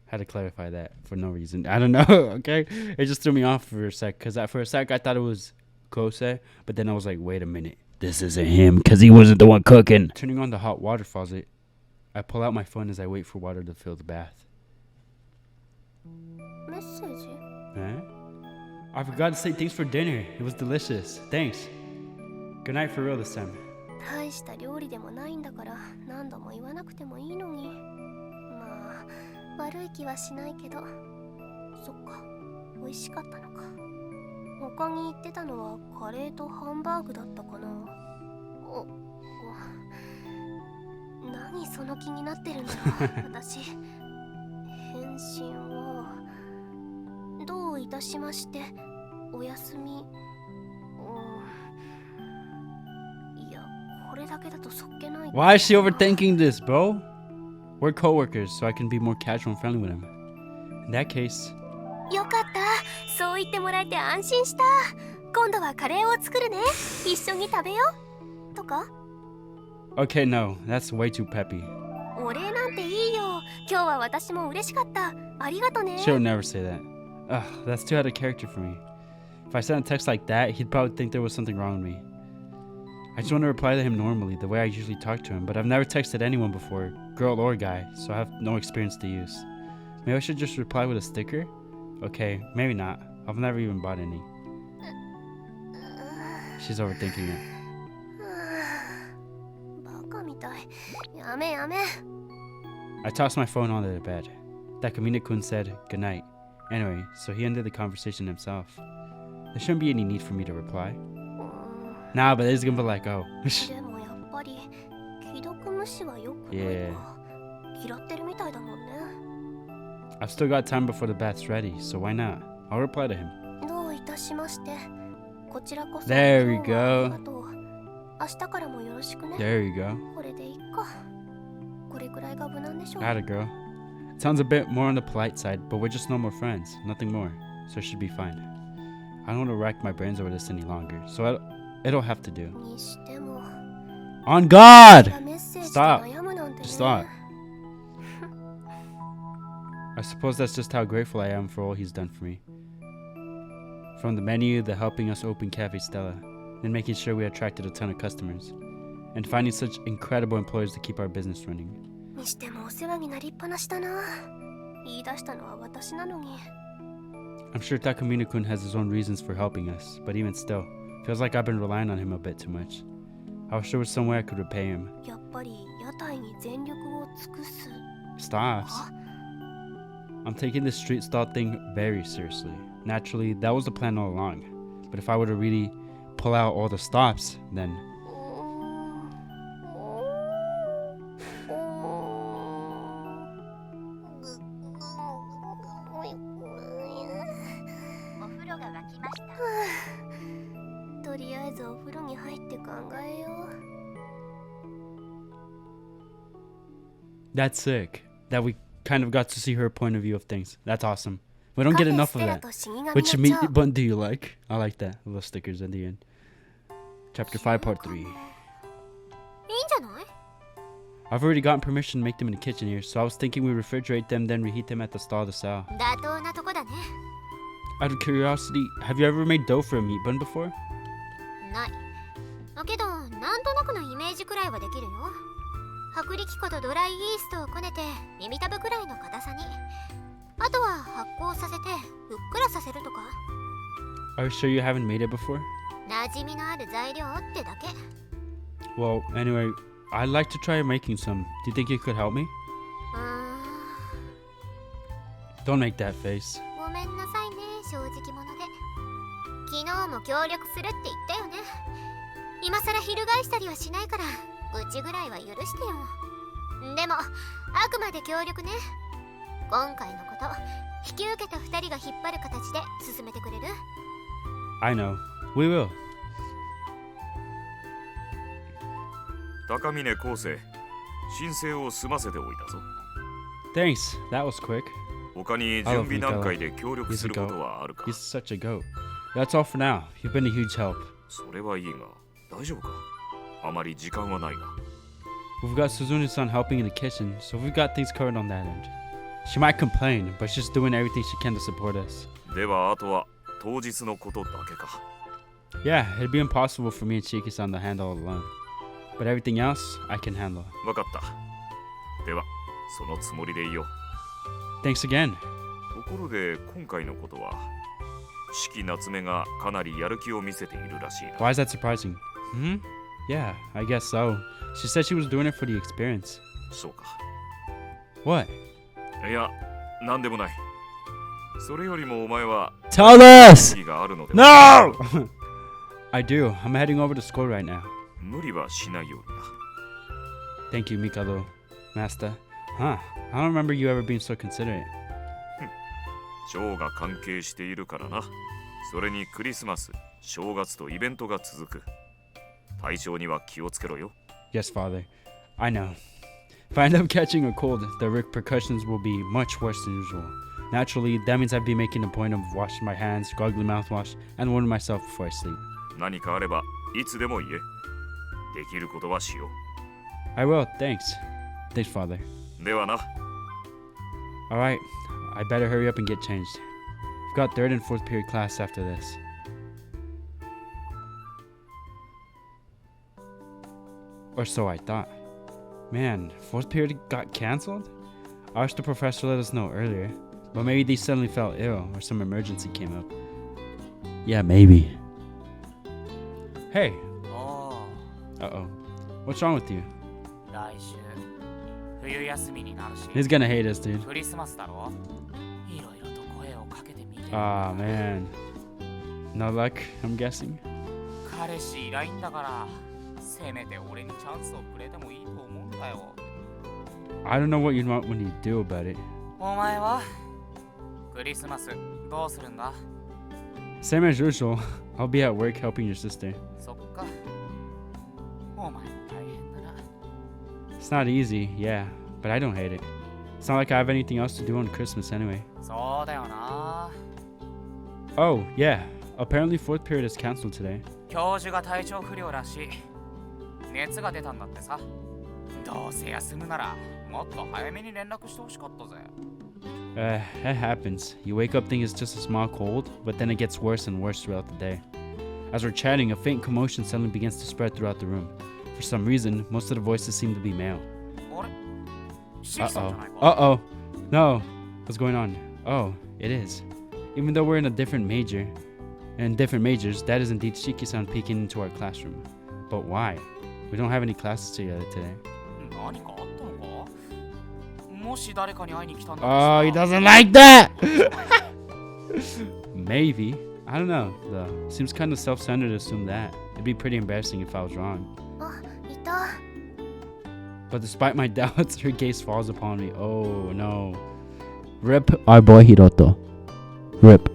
Had to clarify that for no reason. I don't know, okay? It just threw me off for a sec, because for a sec I thought it was Kose, but then I was like, wait a minute. This isn't him, because he wasn't the one cooking. Turning on the hot water faucet, I pull out my phone as I wait for water to fill the bath. メッセージ？ Huh? I forgot to say thanks for dinner. It was delicious. Thanks. Good night for real this time. 大した料理でもないんだから何度も言わなくてもいいのに。まあ悪い気はしないけど。そっか、美味しかったのか。他に言ってたのはカレーとハンバーグだったかな。何その気になってるんだろう私。返信はどういたしまして、おやすみ。いや、これだけだとそっけない。Why is she overthinking this, bro? We're coworkers, so I can be more casual and friendly with him. In that case... よかった。そう言ってもらえて安心した。今度はカレーを作るね。一緒に食べよう。とか Okay, no. That's way too peppy. お礼なんていいよ。今日は私も嬉しかった。ありがとね。 She'll never say that. Ugh, that's too out of character for me. If I sent a text like that, he'd probably think there was something wrong with me. I just want to reply to him normally, the way I usually talk to him, but I've never texted anyone before, girl or guy, so I have no experience to use. Maybe I should just reply with a sticker? Okay, maybe not. I've never even bought any. She's overthinking it. バカみたい。やめやめ。 I tossed my phone onto the bed. Takamine-kun said goodnight. Anyway, so he ended the conversation himself. There shouldn't be any need for me to reply. Nah, but it's gonna be like, oh. でもやっぱり既読無視はよくないか。 Yeah. 嫌ってるみたいだもんね。 I've still got time before the bath's ready, so why not? I'll reply to him. どういたしまして。こちらこそ。 There we 今日はありが go. とう。明日からもよろしくね。 There you go. これでいいか。これくらいが無難でしょう。 Atta girl. Sounds a bit more on the polite side, but we're just normal friends, nothing more, so it should be fine. I don't want to rack my brains over this any longer, so it'll have to do. にしても。 On God! メッセージで Stop. 悩むなんてね。 Stop. I suppose that's just how grateful I am for all he's done for me. From the menu, the helping us open Cafe Stella, and making sure we attracted a ton of customers, and finding such incredible employees to keep our business running. にしてもお世話になりっぱなしだな。言い出したのは私なのに。 I'm sure Takamine-kun has his own reasons for helping us, but even still, feels like I've been relying on him a bit too much. I wish there was some way I could repay him. やっぱり屋台に全力を尽くす。 Stops. I'm taking this street stall thing very seriously. Naturally, that was the plan all along. But if I were to really pull out all the stops, then... That's sick. That we kind of got to see her point of view of things. That's awesome. We don't カ get フェ enough ス of テラ that. と死神 Which の me 蝶 button do you like? I like that. Little stickers at the end. Chapter 5, Part 3. いいんじゃない？ I've already gotten permission to make them in the kitchen here, so I was thinking we refrigerate them, then reheat them at the stall of the cell. 妥当なとこだね。 Out of curiosity, have you ever made dough for a meat bun before? ない。だけど、なんとなくのイメージくらいはできるよ。薄力粉とドライイーストをこねて耳たぶくらいの硬さに。あとは発酵させてふっくらさせるとか。 Are you sure you haven't made it before? 馴染みのある材料ってだけ。 Well, anyway, I'd like to try making some. Do you think you could help me? うーん。 Don't make that face. ごめんなさいね、正直者で。昨日も協力するって言ったよね。今さら翻したりはしないから、愚痴ぐらいは許してよ。でも、あくまで協力ね。今回のこと、引き受けた2人が引っ張る形で進めてくれる？ I know. We will. 高峰昴生、申請を済ませておいたぞ。 Thanks. That was quick. 他に準備段階で協力することはあるか？ He's such a goat. That's all for now. You've been a huge help. それはいいが、大丈夫か？あまり時間はないが。 We've got Suzune-san helping in the kitchen, so we've got things covered on that end. She might complain, but she's doing everything she can to support us. ではあとは当日のことだけか。 Yeah, it'd be impossible for me and Shiki-san to handle alone. But everything else, I can handle. わかった。では、そのつもりでいよう。 Thanks again. ところで今回のことは、四季夏目がかなりやる気を見せているらしいな。 Why is that surprising? Yeah, I guess so. She said she was doing it for the experience. そうか。 What? いや、なんでもない。それよりもお前は Tell us! 気があるのでは。 No! I do. I'm heading over to school right now. 無理はしないように Thank you, Mikado. Master. Huh. I don't remember you ever being so considerate. な。蝶が関係しているからな。それにクリスマス、正月とイベントが続く。体調には気をつけろよ。 Yes, Father. I know. If I end up catching a cold, the repercussions will be much worse than usual. Naturally, that means I'd be making a point of washing my hands, gargling mouthwash, and warming myself before I sleep. 何かあればいつでも言え。できることはしよう。 I will, thanks. Thanks, Father. ではな。 Alright, I better hurry up and get changed. I've got 3rd and 4th period class after this. Or so I thought. Man, 4th period got cancelled? I wish the professor let us know earlier. But maybe they suddenly fell ill or some emergency came up. Yeah, maybe. Hey. Uh-oh. What's wrong with you? 来週冬休みになるし He's gonna hate us, dude. クリスマスだろいろいろと声をかけてみて Ah, man. No luck, I'm guessing. 彼氏いないんだからせめて俺にチャンスをくれてもいいと思うんだよ I don't know what you want when you do about it. お前はクリスマスどうするんだ Same as usual. I'll be at work helping your sister. そっかお前も大変だな It's not easy, yeah, but I don't hate it. It's not like I have anything else to do on Christmas anyway. そうだよな Oh, yeah. Apparently 4th period is canceled today. 教授が体調不良らしい熱が出たんだってさどうせ休むならもっと早めに連絡してほしかったぜ That happens. You wake up thinking it's just a small cold, but then it gets worse and worse throughout the day. As we're chatting, a faint commotion suddenly begins to spread throughout the room. For some reason, most of the voices seem to be male. あれシキさんじゃないか Uh-oh. No. What's going on? Oh, it is. Even though we're in a different major, and different majors, that is indeed Shiki-san peeking into our classroom. But why? We don't have any classes together today. 何かあったのかもし誰かに会いに来たんだと Oh, he したら doesn't like that! Maybe. I don't know, though. Seems kind of self-centered to assume that. It'd be pretty embarrassing if I was wrong. あ、いた。 But despite my doubts, her gaze falls upon me. Oh, no. Rip our boy Hiroto. Rip.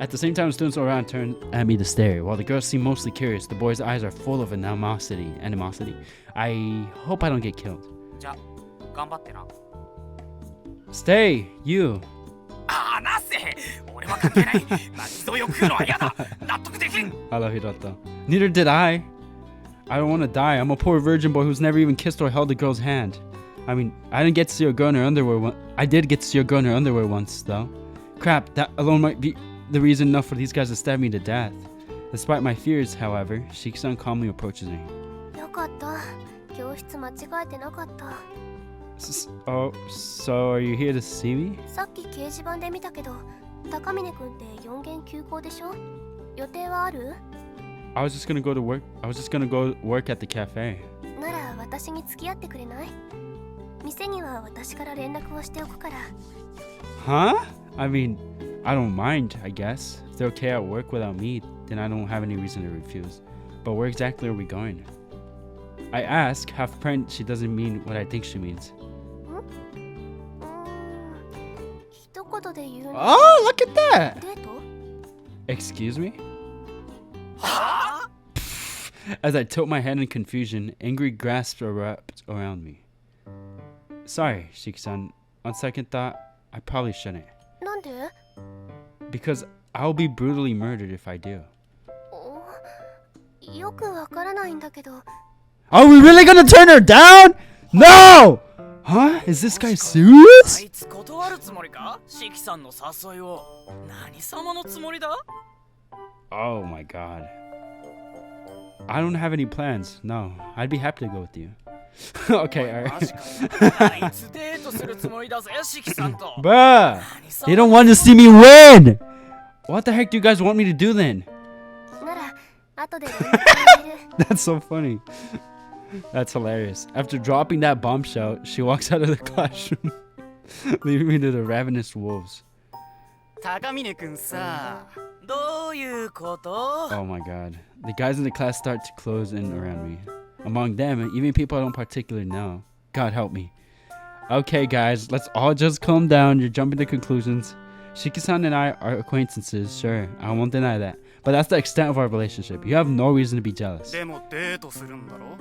At the same time, students around turn at me to stare. While the girls seem mostly curious, the boys' eyes are full of animosity. I hope I don't get killed. じゃあ頑張ってな Stay, you. あなせ俺は関係ない。巻き添えを食うのは嫌だ。納得できん。 I love Hiroto. Neither did I. I don't want to die. I'm a poor virgin boy who's never even kissed or held a girl's hand. I mean, I didn't get to see a girl in her underwear. I did get to see a girl in her underwear once, though. Crap, that alone might be the reason enough for these guys to stab me to death. Despite my fears, however, Shiki-san calmly approaches me. よかった。教室間違えてなかった。Oh, so are you here to see me? さっき掲示板で見たけど、高峰くんって4限休校でしょ？予定はある？ I was just gonna go to work. I was just gonna go work at the cafe. なら私に付き合ってくれない？店には私から連絡をしておくから。 Huh? I mean, I don't mind, I guess. If they're okay at work without me, then I don't have any reason to refuse. But where exactly are we going? I ask, half praying she doesn't mean what I think she means. 一言で言うの。 Oh, look at that! デート？ Excuse me? As I tilt my head in confusion, angry grasps are wrapped around me. Sorry, Shiki-san. On second thought, I probably shouldn't. なんで？ Because I'll be brutally murdered if I do. よくわからないんだけど。 Are we really gonna turn her down? No! Huh? Is this guy serious? あいつ断るつもりか？シキさんの誘いを。何様のつもりだ？ Oh my god. I don't have any plans. No, I'd be happy to go with you. Okay, マ alright. ジか。あいつデートするつもりだぜ、シキさんと。 Bruh! 何様 You don't want to see me win! What the heck do you guys want me to do then? なら後で連絡を入れる。 That's so funny. That's hilarious. After dropping that bombshell, she walks out of the classroom, leaving me to the ravenous wolves. 高峰くんさ、どういうこと？ Oh my god. The guys in the class start to close in around me. Among them, even people I don't particularly know. God help me. Okay, guys, let's all just calm down. You're jumping to conclusions. Shiki-san and I are acquaintances, sure. I won't deny that. But that's the extent of our relationship. You have no reason to be jealous. でもデートするんだろ？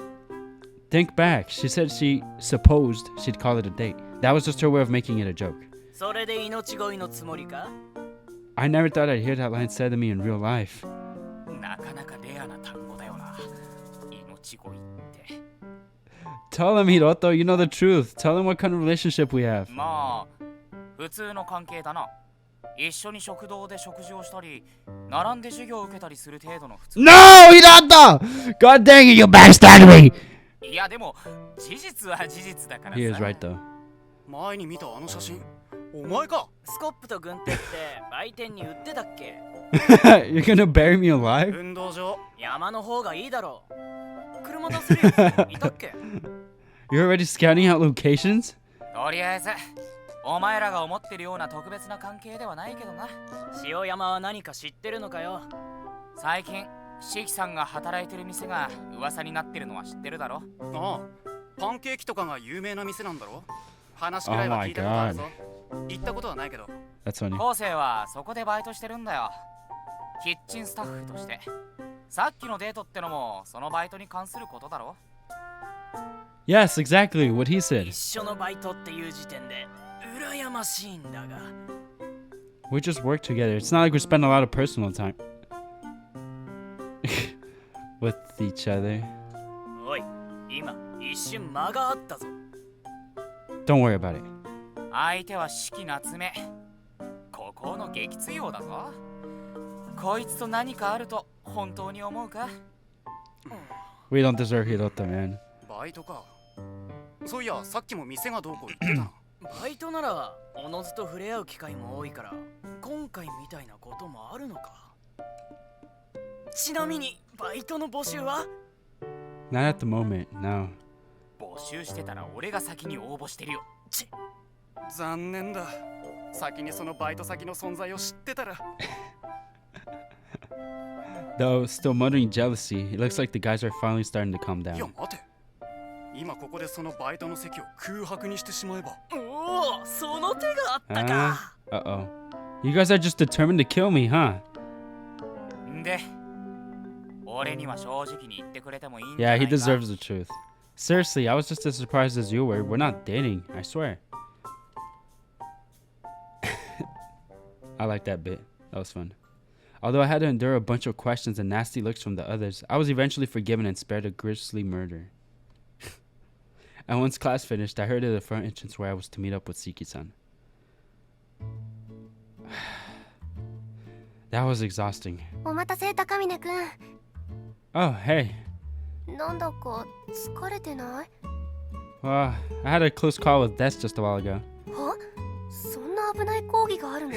Think back. She said she supposed she'd call it a date. That was just her way of making it a joke. それで命乞いのつもりか？ I never thought I'd hear that line said to me in real life. なかなかレアな単語だよな。命乞いって。 Tell him, Hiroto, you know the truth. Tell him what kind of relationship we have. まあ、普通の関係だな。一緒に食堂で食事をしたり、並んで授業を受けたりする程度の普通。No, Hiroto! God dang it, you backstabbed me! いやでも、事実は事実だからさ。He is right though. 前に見たあの写真、お前か？スコップと軍手って売店に売ってたっけ？ You're gonna bury me alive? 運動場、山の方がいいだろう。車出せるやついたっけ？ You're already scouting out locations? とりあえず、お前らが思ってるような特別な関係ではないけどな。塩山は何か知ってるのかよ？最近、シキさんが働いてる店が噂になってるのは知ってるだろ？ああ、パンケーキとかが有名な店なんだろ？話くらいは聞いたことあるぞ。行ったことはないけど。That's funny. 昴生はそこでバイトしてるんだよ。キッチンスタッフとして。さっきのデートってのもそのバイトに関することだろ？ Yes, exactly what he said. 一緒のバイトっていう時点で羨ましいんだが。 We just work together. It's not like we spend a lot of personal time with each other. おい、今一瞬間があったぞ。 Don't worry about it. 相手は四季夏目。ここの激強だぞ。こいつと何かあると本当に思うか？ We don't deserve Hiroto, man. バイトか。そういや、さっきも店がどうこう言ってたな。バイトならおのずと触れ合う機会も多いから、今回みたいなこともあるのか。ちなみにバイトの募集は？ Not at the moment, no. 募集してたら俺が先に応募してるよ。残念だ。先にそのバイト先の存在を知ってたら。Though still muttering jealousy, it looks like the guys are finally starting to calm いや down. 待て。今ここでそのバイトの席を空白にしてしまえば。おお、その手があったか。Uh-oh. You guys are just determined to kill me, huh? んで、俺には正直に言ってくれてもいいんじゃな Yeah, い he か。 deserves the truth. Seriously, I was just as surprised as you were. We're not dating, I swear. I like that bit. That was fun. Although I had to endure a bunch of questions and nasty looks from the others, I was eventually forgiven and spared a grisly murder. And once class finished, I headed to the front entrance where I was to meet up with Siki-san. That was exhausting. お待たせ高峰くん。 Oh, hey. なんだか疲れてない？ Well, I had a close call with Des just a while ago. は？そんな危ない講義があるの？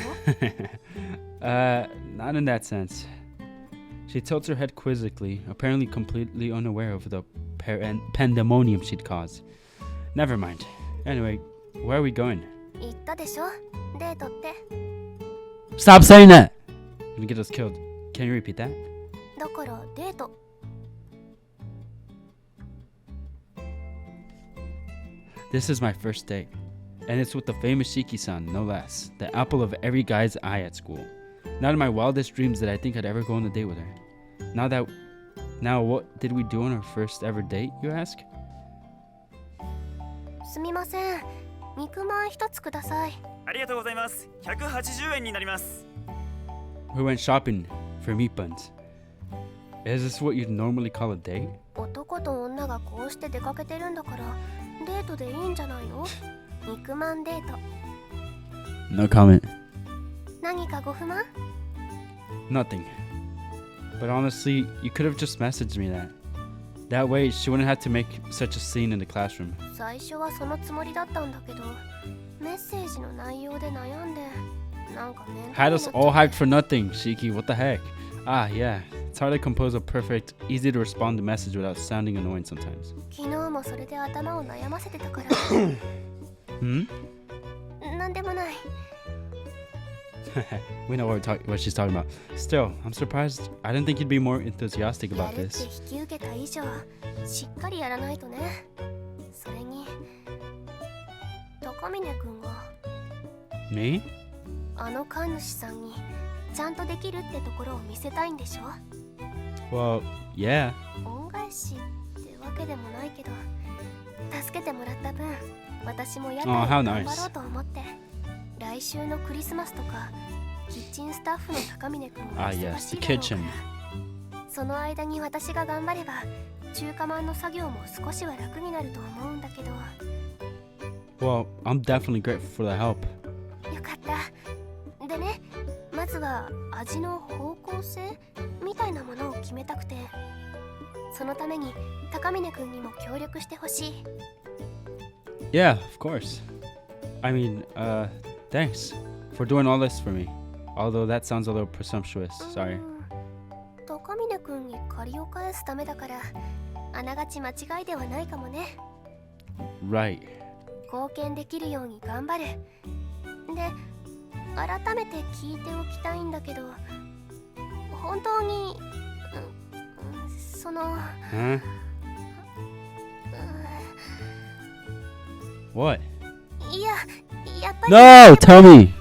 Not in that sense. She tilts her head quizzically, apparently completely unaware of the pandemonium she'd caused. Never mind. Anyway, where are we going? 言ったでしょ？デートって。 Stop saying that! You're gonna get us killed. Can you repeat that? だからデート。 This is my first date. And it's with the famous Shiki-san, no less. The apple of every guy's eye at school. Not in my wildest dreams did I think I'd ever go on a date with her. Now what did we do on our first ever date, you ask? すみません。肉まん一つください。ありがとうございます。180円になります。 We went shopping for meat buns. Is this what you'd normally call a date? 男と女がこうして出かけてるんだからデートでいいんじゃないの？肉まんデート。 No comment. 何かご不満？ Nothing. But honestly, you could have just messaged me that. That way, she wouldn't have to make such a scene in the classroom. 最初はそのつもりだったんだけど、メッセージの内容で悩んで、なんか面倒 Had に us なっちゃ all って hyped for nothing, Shiki. What the heck? Ah, yeah. It's hard to compose a perfect, easy to respond message without sounding annoying sometimes. 昨日もそれで頭を悩ませてたから。 Hmm? なんでもない。 We know what she's talking about. Still, I'm surprised. I didn't think you'd be more enthusiastic や about るって this. 引き受けた以上、しっかりやらないとね。それに、高峰くんが Me? あの神主さんにちゃんとできるってところを見せたいんでしょ？ Well, yeah. 恩返しってわけでもないけど、助けてもらった分、私も屋台 Oh, を how 頑 nice. 張ろうと思って、来週のクリスマスとか、キッチンスタッフの高峰くんが Ah, 忙 yes, し the いだろうか kitchen. ら、その間に私が頑張れば、中華まんの作業も少しは楽になると思うんだけど。 Well, I'm definitely grateful for the help. よかった。でね、まずは味の方向性みたいなものを決めたくて、そのために高峰くんにも協力してほしい。 Yeah, of course. I mean, thanks for doing all this for me. Although that sounds a little presumptuous. Sorry. 高峰くんに借りを返すためだから、あながち間違いではないかもね。 Right. 貢献できるように頑張る。で、改めて聞いておきたいんだけど、本当に、その、 Huh? What? いや、やっぱり No! Tell me!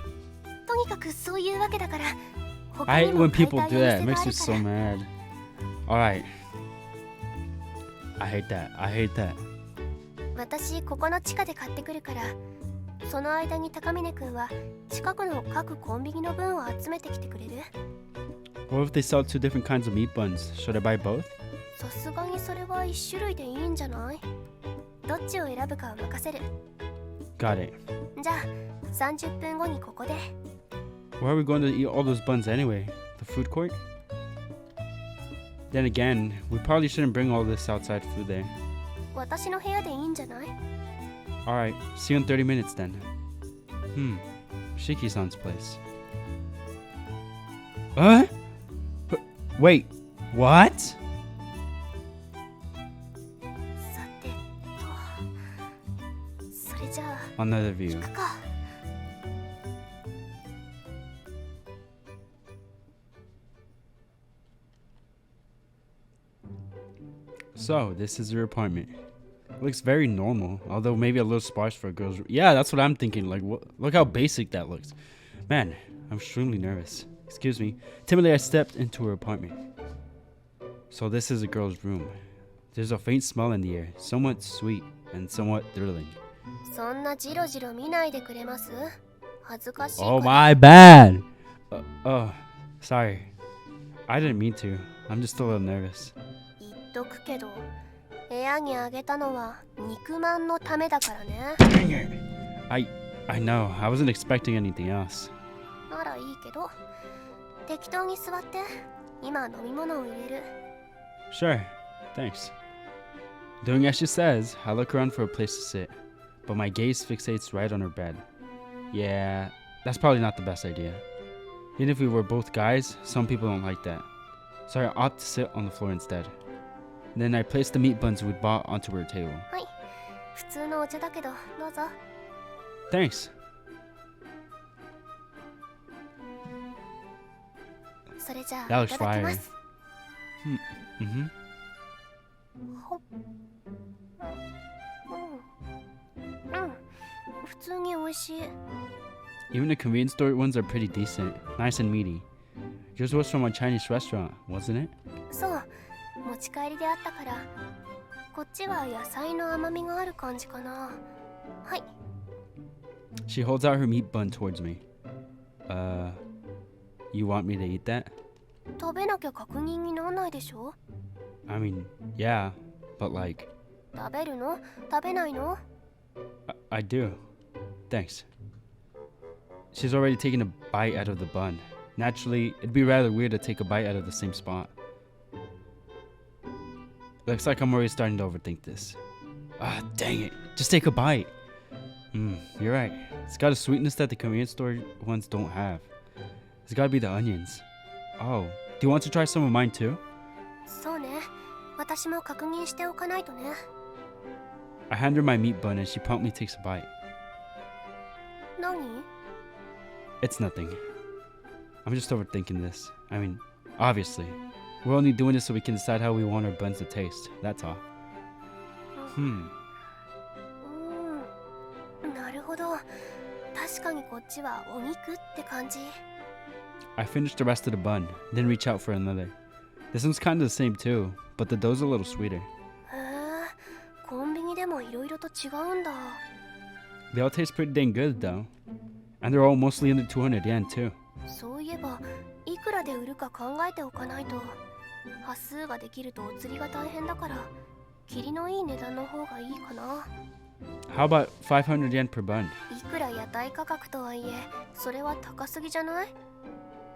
とにかくそういうわけだから。 I 他 hate にも when 買い people たい do お that. It 店が makes あ me る so から mad. Alright. I hate that. I hate that. 私ここの地下で買ってくるから、その間に高峰くんは近くの各コンビニの分を集めてきてくれる？ What if they sell two different kinds of meat buns? Should I buy both? さすがにそれは一種類でいいんじゃない？どっちを選ぶかは任せる。 Got it. じゃあ30分後にここで。 Where are we going to eat all those buns anyway? The food court? Then again, we probably shouldn't bring all this outside food there. 私の部屋でいいんじゃない？ Alright, see you in 30 minutes then. Shiki-san's place. What? Wait, what? さてと、それじゃあ Another view. 行くか。So, this is your apartment. It looks very normal, although maybe a little sparse for a girl's room. Yeah, that's what I'm thinking. Like, look how basic that looks. Man, I'm extremely nervous. Excuse me. Timidly, I stepped into her apartment. So this is a girl's room. There's a faint smell in the air, somewhat sweet and somewhat thrilling. そんなジロジロ見ないでくれます？恥ずかしいから。 Oh, my bad. Sorry. I didn't mean to. I'm just a little nervous. 言っとくけど、部屋にあげたのは肉まんのためだからね。Dang it! I know. I wasn't expecting anything else. ならいいけど、適当に座って。今飲み物を入れる。Sure. Thanks. Doing as she says, I look around for a place to sit, but my gaze fixates right on her bed. Yeah, that's probably not the best idea. Even if we were both guys, some people don't like that. So I opt to sit on the floor instead. Then I place the meat buns we'd bought onto her table. はい。普通のお茶だけど、どうぞ。Thanks. それじゃあ、 That い looks ただきま fire. す。Mm-hmm. ほっ。うん。普通に美味しい。Even the convenience store ones are pretty decent, nice and meaty. Yours was from a Chinese restaurant, wasn't it? そう。持ち帰りであったから。こっちは野菜の甘みがある感じかな。はい。She holds out her meat bun towards me. You want me to eat that? 食べなきゃ確認にならないでしょ。 I mean, yeah, but like... 食べるの？食べないの？ I do. Thanks. She's already taken a bite out of the bun. Naturally, it'd be rather weird to take a bite out of the same spot. Looks like I'm already starting to overthink this. Ah, dang it. Just take a bite. You're right. It's got a sweetness that the convenience store ones don't have. It's gotta be the onions. Oh, do you want to try some of mine too? そうね。私も確認しておかないとね。I hand her my meat bun and she promptly takes a bite. 何？ It's nothing. I'm just overthinking this. I mean, obviously. We're only doing this so we can decide how we want our buns to taste. That's all. なるほど。確かにこっちはお肉って感じ。I finished the rest of the bun, then reach out for another. This one's kind of the same too, but the dough's a little sweeter. へえ、コンビニでもいろいろと違うんだ。They all taste pretty dang good though. And they're all mostly under 200 yen too. そういえば、いくらで売るか考えておかないと。端数ができるとお釣りが大変だから、切りのいい値段の方がいいかな。How about 500 yen per bun? いくら屋台価格とはいえ、それは高すぎじゃない？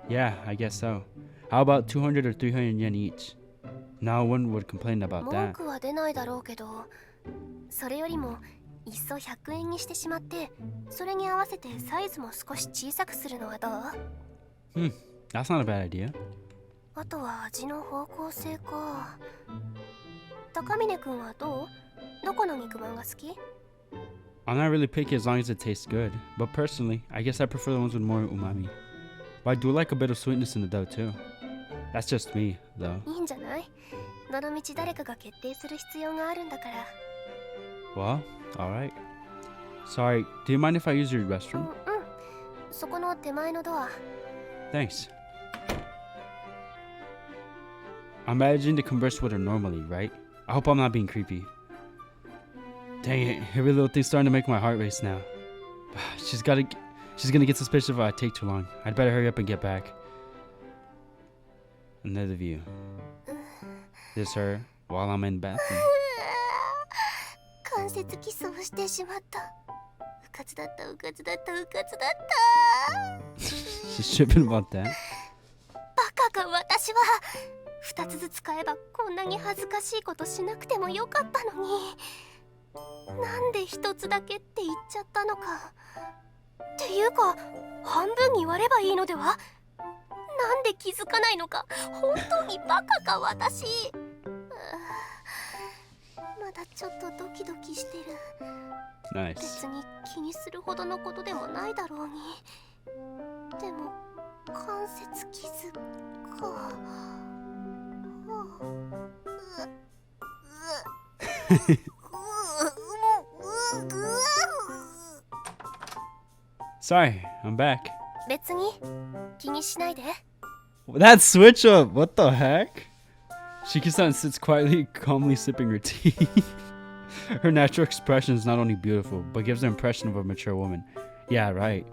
Yeah, I guess so. How about 200 or 300 yen each? No one would complain about 文 that. 句は出ないだろうけど、それよりもいっそ100円にしてしまって、それに合わせてサイズも少し小さくするのはどう？ That's not a bad idea. あとは味の方向性か。高峰くんはどう？どこの肉まんが好き？ I'm not really picky as long as it tastes good, but personally, I guess I prefer the ones with more umami. But I do like a bit of sweetness in the dough too. That's just me, though. いいんじゃない？どのみち誰かが決定する必要があるんだから。Well, alright. Sorry, do you mind if I use your restroom? そこの手前のドア。Thanks. I'm managing to converse with her normally, right? I hope I'm not being creepy. Dang it, every little thing's starting to make my heart race now. She's gonna get suspicious if I take too long. I'd better hurry up and get back. Another view. This her while I'm in bathroom. 関節キスをしてしまった。うかつだった。 She's tripping about that. バカか私は。2つずつ買えばこんなに恥ずかしいことしなくてもよかったのに。なんで1つだけって言っちゃったのか。っていうか半分に割ればいいのでは？なんで気づかないのか。本当にバカか私。まだちょっとドキドキしてる。 Nice. 別に気にするほどのことでもないだろうに。でも関節傷か。Sorry, I'm back. 別に気にしないで。 That switch up! What the heck? Shiki-san sits quietly, calmly sipping her tea. Her natural expression is not only beautiful, but gives the impression of a mature woman. Yeah, right.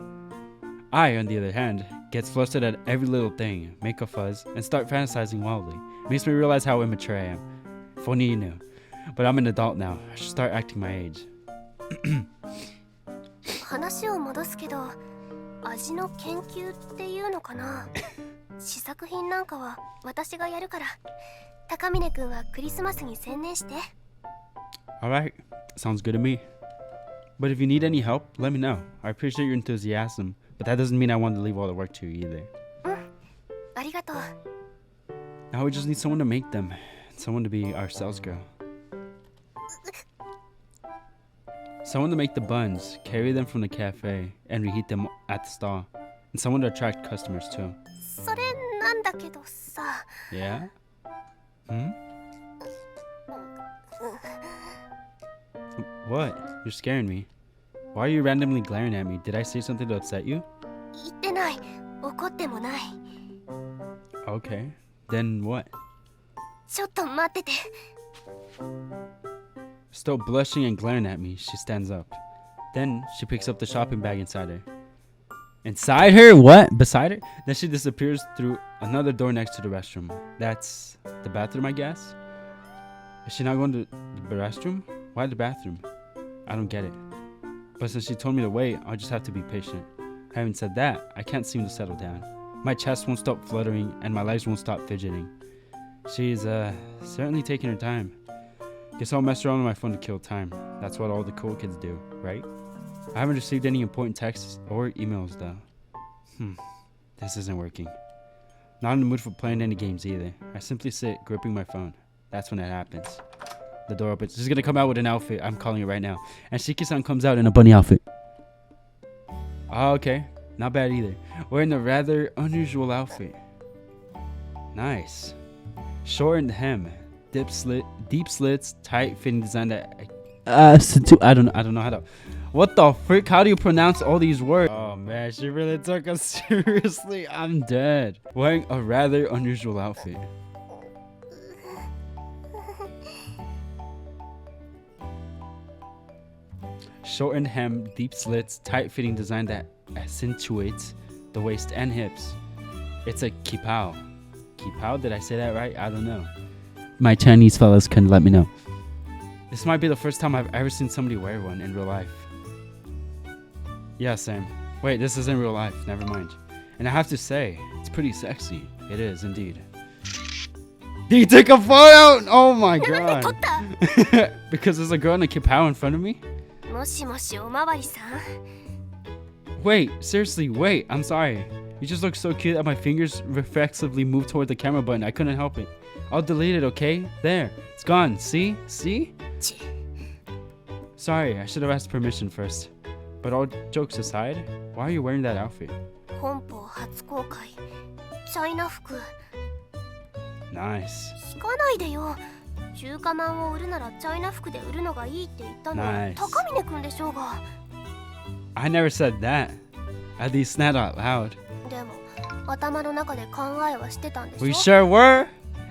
I, on the other hand, gets flustered at every little thing, make a fuzz, and start fantasizing wildly. Makes me realize how immature I am. If only you knew. But I'm an adult now. I should start acting my age. 話を戻すけど、味の研究っていうのかな。試作品なんかは私がやるから、高峰くんはクリスマスに専念して。Alright, sounds good to me. But if you need any help, let me know. I appreciate your enthusiasm, but that doesn't mean I want to leave all the work to you either. ありがとう。 Now we just need someone to make them. Someone to be our sales girl. Someone to make the buns, carry them from the cafe, and reheat them at the stall. And someone to attract customers too. それなんだけどさ。 Yeah? Hmm? What? You're scaring me. Why are you randomly glaring at me? Did I say something to upset you? 言ってない。怒ってもない。 Okay. Then what? ちょっと待ってて。 Still blushing and glaring at me, she stands up. Then she picks up the shopping bag inside her. Inside her? What? Beside her? Then she disappears through another door next to the restroom. That's the bathroom, I guess? Is she not going to the restroom? Why the bathroom? I don't get it. But since she told me to wait, I'll just have to be patient. Having said that, I can't seem to settle down. My chest won't stop fluttering and my legs won't stop fidgeting. She's certainly taking her time. Guess I'll mess around on my phone to kill time. That's what all the cool kids do, right? I haven't received any important texts or emails though. This isn't working. Not in the mood for playing any games either. I simply sit gripping my phone. That's when it happens. The door opens. She's gonna come out with an outfit. I'm calling it right now. And Shiki-san comes out in a bunny outfit. Oh, okay. Not bad either. Wearing a rather unusual outfit. Nice. Shortened hem. Deep slits, tight fitting design that I don't know how to. What the frick? How do you pronounce all these words? Oh man, she really took us seriously. I'm dead. Wearing a rather unusual outfit. Shortened hem, deep slits, tight fitting design that accentuates the waist and hips. It's a kipao. Kipao? Did I say that right? I don't know. My Chinese fellas can let me know. This might be the first time I've ever seen somebody wear one in real life. Yeah, Sam. Wait, this isn't real life. Never mind. And I have to say, it's pretty sexy. It is, indeed. Did you take a photo? Oh my god. Because there's a girl in a kipao in front of me? もしもしおまわりさん。 Wait, seriously, wait. I'm sorry. You just look so cute that my fingers reflexively moved toward the camera button. I couldn't help it. I'll delete it, okay? There. It's gone. See? See? Sorry, I should have asked permission first. But all jokes aside, why are you wearing that outfit? 本邦初公開。チャイナ服。 Nice. 聞かないでよ。中華まんを売るならチャイナ服で売るのがいいって言ったのは Nice. 高峰くんでしょうが。 I never said that. At least not out loud. でも頭の中で考えはしてたんでしょ。 We sure were.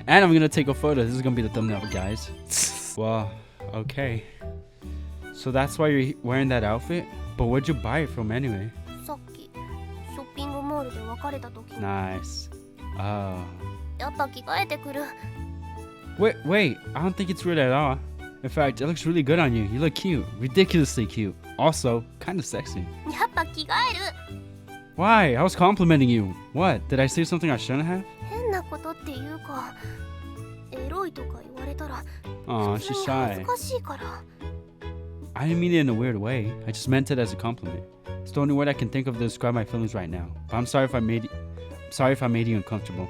And I'm gonna take a photo. This is gonna be the thumbnail, guys. Well, okay. So that's why you're wearing that outfit? But where'd you buy it from anyway? さっきショッピングモールで別れた時。 Nice. Oh. やっぱ着替えてくる。 Wait. I don't think it's weird at all. In fact, it looks really good on you. You look cute. Ridiculously cute. Also, kind of sexy. やっぱ着替える。 Why? I was complimenting you. What? Did I say something I shouldn't have? 変なことっていうか、エロいとか言われたら Aw, 普通 she's に恥 shy. ずかしいから。 I didn't mean it in a weird way. I just meant it as a compliment. It's the only word I can think of to describe my feelings right now. But I'm sorry if I made you uncomfortable.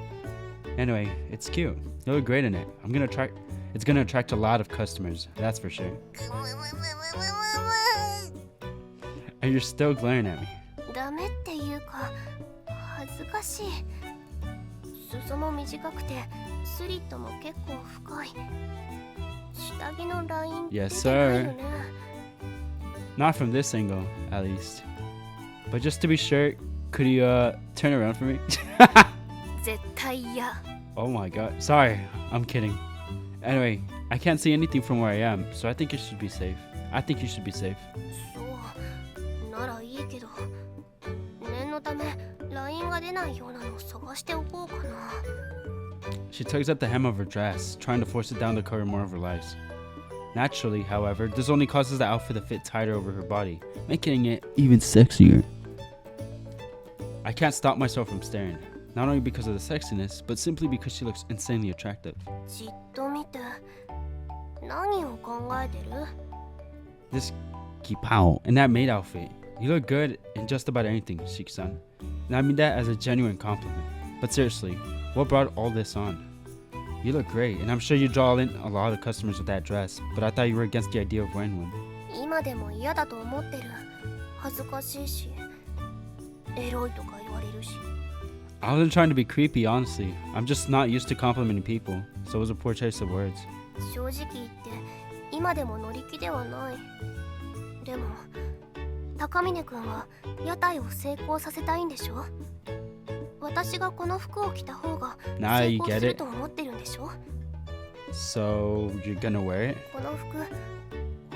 Anyway, it's cute. You look great in it. It's gonna attract a lot of customers. That's for sure. And you're still glaring at me. ダメっていうか恥ずかしい。裾も短くてスリットも結構深い。下着のライン Yes, 出てないよ sir. ね。 Not from this angle, at least. But just to be sure, could you turn around for me? 絶対嫌。 Oh my god. Sorry, I'm kidding. Anyway, I can't see anything from where I am, so I think you should be safe. I think you should be safe. そうならいいけど、念のためれないようなの探しておこうかな。 She tugs at the hem of her dress, trying to force it down to cover more of her legs. Naturally, however, this only causes the outfit to fit tighter over her body, making it even sexier. I can't stop myself from staring, not only because of the sexiness, but simply because she looks insanely attractive. じっと見て何を考えてる？ This kipao and that maid outfit. You look good in just about anything, Shiki-san. And I mean that as a genuine compliment. But seriously, what brought all this on? You look great, and I'm sure you draw in a lot of customers with that dress, but I thought you were against the idea of wearing one. 今でも嫌だと思ってる。恥ずかしいし、エロいとか言われるし。 I wasn't trying to be creepy, honestly. I'm just not used to complimenting people, so it was a poor choice of words. 正直言って今でも乗り気ではない。でも高峰君は屋台を成功させたいんでしょ？私がこの服を着た方が Now 成 you 功 get する it? と思ってるんでしょ？ So, you're gonna wear it? この服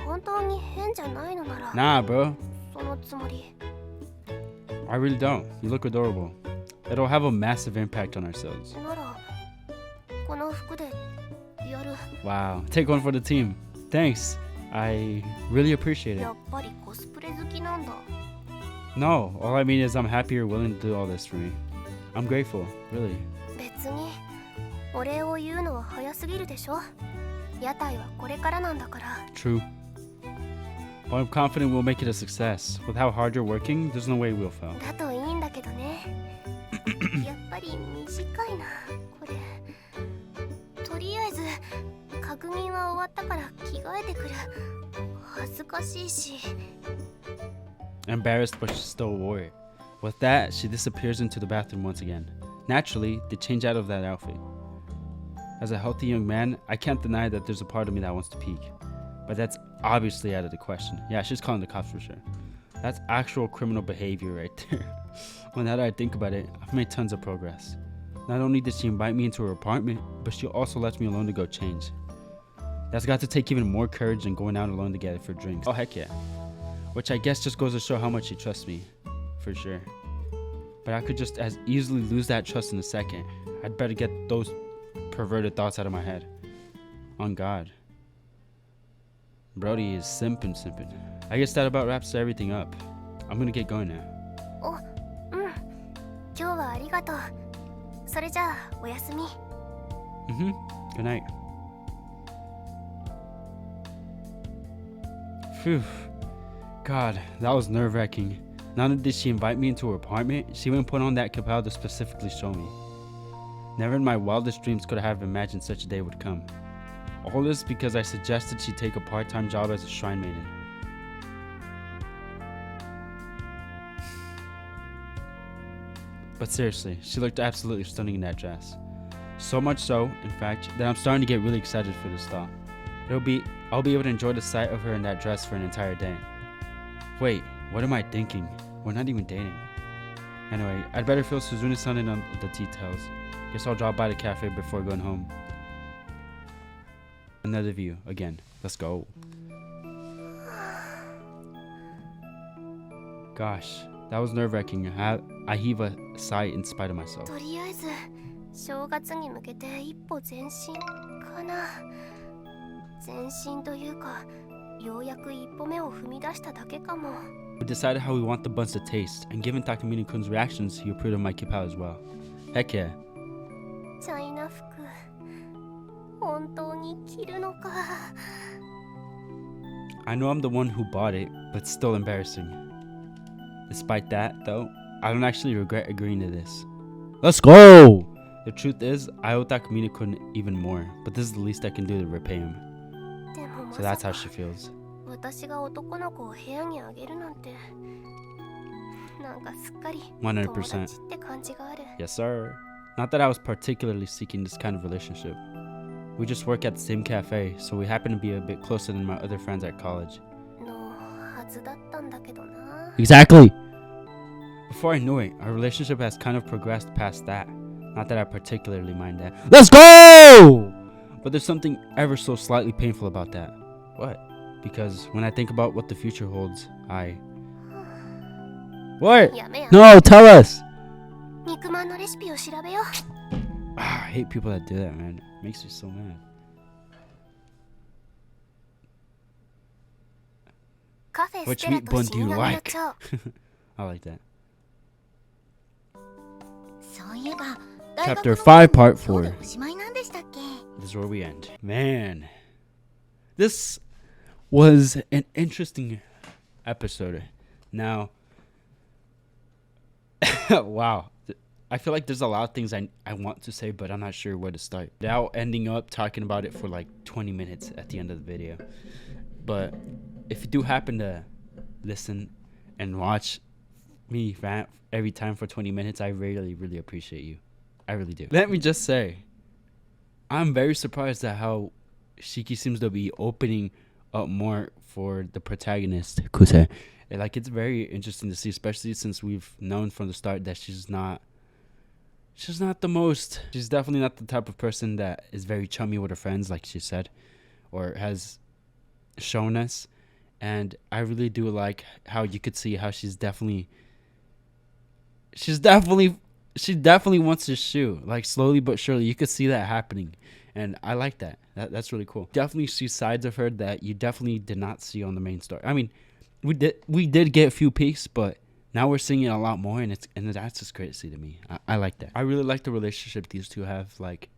本当に変じゃないのなら Nah, bro. そのつもり。 I really don't. You look adorable. It'll have a massive impact on ourselves. ならこの服でやる。 Wow. Take one for the team. Thanks. I really appreciate it. やっぱりコスプレ好きなんだ。 No, all I mean is I'm happy you're willing to do all this for me. I'm grateful, really. 別にお礼を言うのは早すぎるでしょ。屋台はこれからなんだから。 True. But I'm confident we'll make it a success. With how hard you're working, there's no way we'll fail. だといいんだけどね。やっぱり短いなこれ。とりあえず確認は終わったから着替えてくる。恥ずかしいし。 Embarrassed, but she still wore it. With that, she disappears into the bathroom once again. Naturally, they change out of that outfit. As a healthy young man, I can't deny that there's a part of me that wants to peek. But that's obviously out of the question. Yeah, she's calling the cops for sure. That's actual criminal behavior right there. Well, now that I think about it, I've made tons of progress. Not only did she invite me into her apartment, but she also lets me alone to go change. That's got to take even more courage than going out alone together for drinks. Oh, heck yeah. Which I guess just goes to show how much she trusts me. For sure. But I could just as easily lose that trust in a second. I'd better get those perverted thoughts out of my head. On God. Brody is simping. I guess that about wraps everything up. I'm gonna get going now. お、うん。今日はありがとう。それじゃあおやすみ。 Good night. Phew. God, that was nerve-wracking. Not only did she invite me into her apartment, she even put on that kapal to specifically show me. Never in my wildest dreams could I have imagined such a day would come. All this because I suggested she take a part-time job as a shrine maiden. But seriously, she looked absolutely stunning in that dress. So much so, in fact, that I'm starting to get really excited for this stop. I'll be able to enjoy the sight of her in that dress for an entire day. Wait, what am I thinking? We're not even dating. Anyway, I'd better fill Suzune-san in on the details. Guess I'll drop by the cafe before going home. Another view, again. Let's go. Gosh, that was nerve-wracking. I heave a sigh in spite of myself. とりあえず正月に向けて一歩前進かな。前進というか、ようやく一歩目を踏み出しただけかも。 We decided how we want the buns to taste, and given Takamine-kun's reactions, he approved of my kipao as well. Heck yeah. チャイナ服、本当に着るのか。 I know I'm the one who bought it, but it's still embarrassing. Despite that, though, I don't actually regret agreeing to this. Let's go! The truth is, I owe Takamine-kun even more, but this is the least I can do to repay him. でもま So さ that's how か she feels. 私が男の子を部屋にあげるなんて、なんかすっかり100%友達って感じがある。 Yes, sir. Not that I was particularly seeking this kind of relationship. We just work at the same cafe, so we happen to be a bit closer than my other friends at college. のはずだったんだけどな。 Exactly! Before I knew it, our relationship has kind of progressed past that. Not that I particularly mind that. Let's go! But there's something ever so slightly painful about that. What? Because when I think about what the future holds, I... What? やめや。 No, tell us! 肉まんのレシピを調べよう。 I hate people that do that, man. It makes me so mad. カフェ Which ステラ meat と bun 死 do you 神の like? 蝶。 I like that. そういえば大学 Chapter の 5, Part 今日で 4. おしまいなんでしたっけ？ This is where we end. Man, this was an interesting episode. Now, wow. I feel like there's a lot of things I want to say, but I'm not sure where to start. Now ending up talking about it for like 20 minutes at the end of the video. But if you do happen to listen and watch me rant every time for 20 minutes, I really, really appreciate you. I really do. Let me just say, I'm very surprised at how Shiki seems to be opening up more for the protagonist, Kuse. And like, it's very interesting to see, especially since we've known from the start that she's definitely not the type of person that is very chummy with her friends, like she said, or has shown us. And I really do like how you could see how she definitely wants to shoot, like slowly but surely. You could see that happening, and I like that. That's really cool. Definitely see sides of her that you definitely did not see on the main story. I mean, we did get a few peeks, but now we're seeing it a lot more, and that's just great to see to me. I like that. I really like the relationship these two have. Like,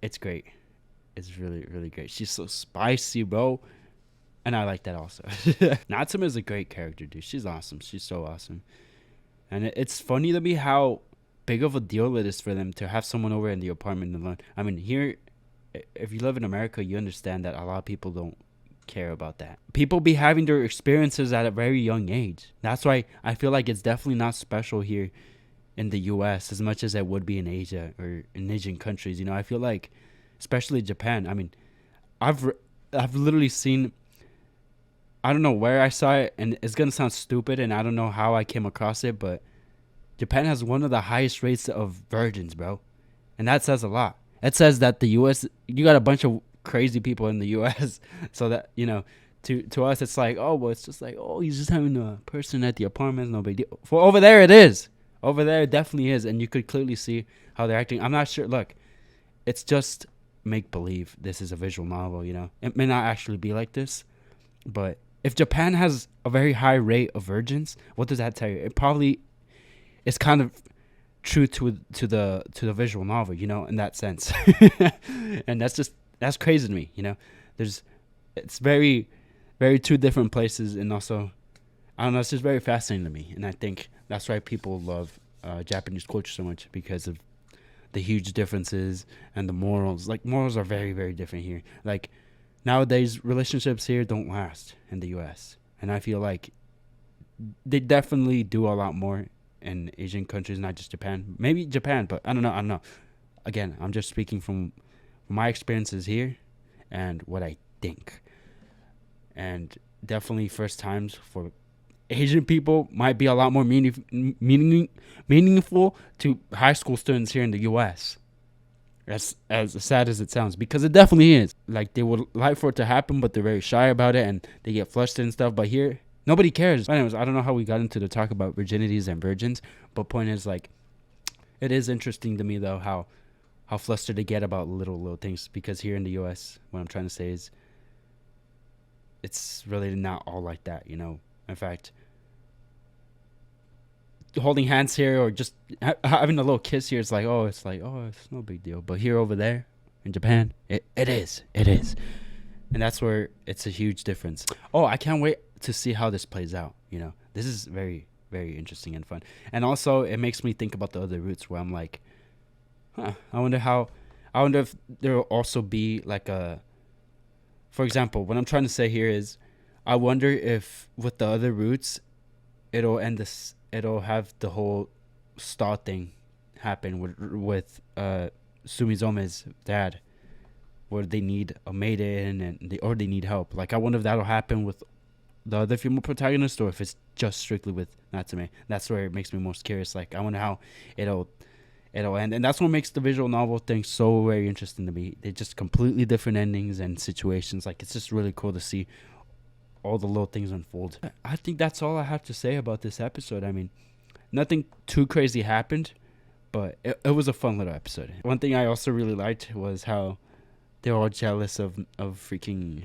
it's great. It's really, really great. She's so spicy, bro. And I like that also. Natsume is a great character, dude. She's awesome. She's so awesome. And it's funny to me how big of a deal it is for them to have someone over in the apartment alone. I mean, here, if you live in America, you understand that a lot of people don't care about that. People be having their experiences at a very young age. That's why I feel like it's definitely not special here in the US as much as it would be in Asia or in Asian countries. You know, I feel like, especially Japan. I mean, I've literally seen, I don't know where I saw it, and it's gonna sound stupid, and I don't know how I came across it, but Japan has one of the highest rates of virgins, bro. And that says a lot. It says that the US, you got a bunch of crazy people in the US. So that, you know, to us it's like, oh, well, it's just like, oh, he's just having a person at the apartment, no big deal. For over there it is. Over there it definitely is, and you could clearly see how they're acting. I'm not sure. Look, it's just make believe. This is a visual novel, you know. It may not actually be like this, but if Japan has a very high rate of virgins, what does that tell you? It probably is kind of true to the visual novel, you know, in that sense. And that's crazy to me, you know. It's very, very two different places, and also, I don't know, it's just very fascinating to me, and I think that's why people love Japanese culture so much, because of the huge differences and the morals. Like, morals are very, very different here. Like, nowadays, relationships here don't last in the US. And I feel like they definitely do a lot more in Asian countries, not just Japan. Maybe Japan, but I don't know. Again, I'm just speaking from my experiences here and what I think. And definitely first times for Asian people might be a lot more meaningful to high school students here in the US. As sad as it sounds, because it definitely is. Like, they would like for it to happen, but they're very shy about it, and they get flustered and stuff. But here, nobody cares. Anyways, I don't know how we got into the talk about virginities and virgins, but point is, like, it is interesting to me though how flustered they get about little things, because here in the US, what I'm trying to say is, it's really not all like that, you know. In fact, holding hands here or just having a little kiss here, it's no big deal. But here, over there in Japan, it is, and that's where it's a huge difference. Oh, I can't wait to see how this plays out. You know, this is very, very interesting and fun. And also, it makes me think about the other routes where I'm like, I wonder if there will also be like for example, what I'm trying to say here is, I wonder if with the other routes, it'll have the whole star thing happen with Sumizome's dad, where they need a maiden and they need help. Like, I wonder if that'll happen with the other female protagonist, or if it's just strictly with Natsume. That's where it makes me most curious. Like, I wonder how it'll end, and that's what makes the visual novel thing so very interesting to me. They're just completely different endings and situations. Like, it's just really cool to see all the little things unfold. I think that's all I have to say about this episode. I mean, Nothing too crazy happened, but it was a fun little episode. One thing I also really liked was how they were all jealous of freaking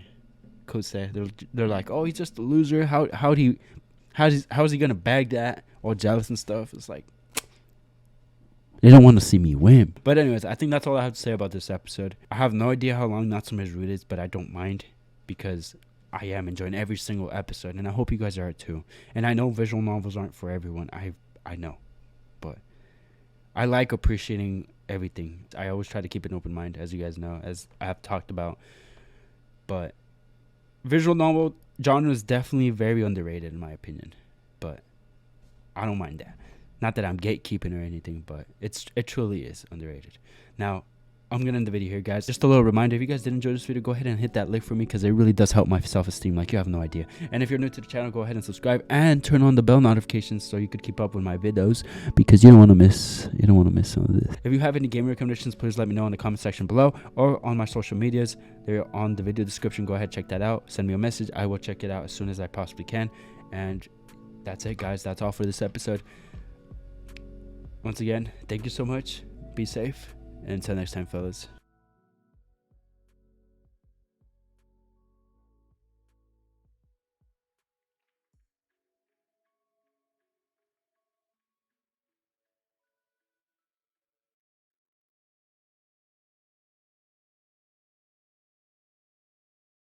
Kosei. They're like, oh, he's just a loser. How's he gonna bag that? All jealous and stuff. It's like they don't want to see me win. But anyways, I think that's all I have to say about this episode. I have no idea how long Natsume's route is, but I don't mind because I am enjoying every single episode, and I hope you guys are too. And I know visual novels aren't for everyone. I know, but I like appreciating everything. I always try to keep an open mind, as you guys know, as I have talked about. But visual novel genre is definitely very underrated in my opinion, but I don't mind that. Not that I'm gatekeeping or anything, but it truly is underrated. Now, I'm going to end the video here, guys. Just a little reminder, if you guys did enjoy this video, go ahead and hit that like for me because it really does help my self-esteem like you have no idea. And if you're new to the channel, go ahead and subscribe and turn on the bell notifications so you could keep up with my videos because you don't want to miss some of this. If you have any game recommendations, please let me know in the comment section below or on my social medias. They're on the video description. Go ahead, check that out. Send me a message. I will check it out as soon as I possibly can. And that's it, guys. That's all for this episode. Once again, thank you so much. Be safe. And until next time, fellas.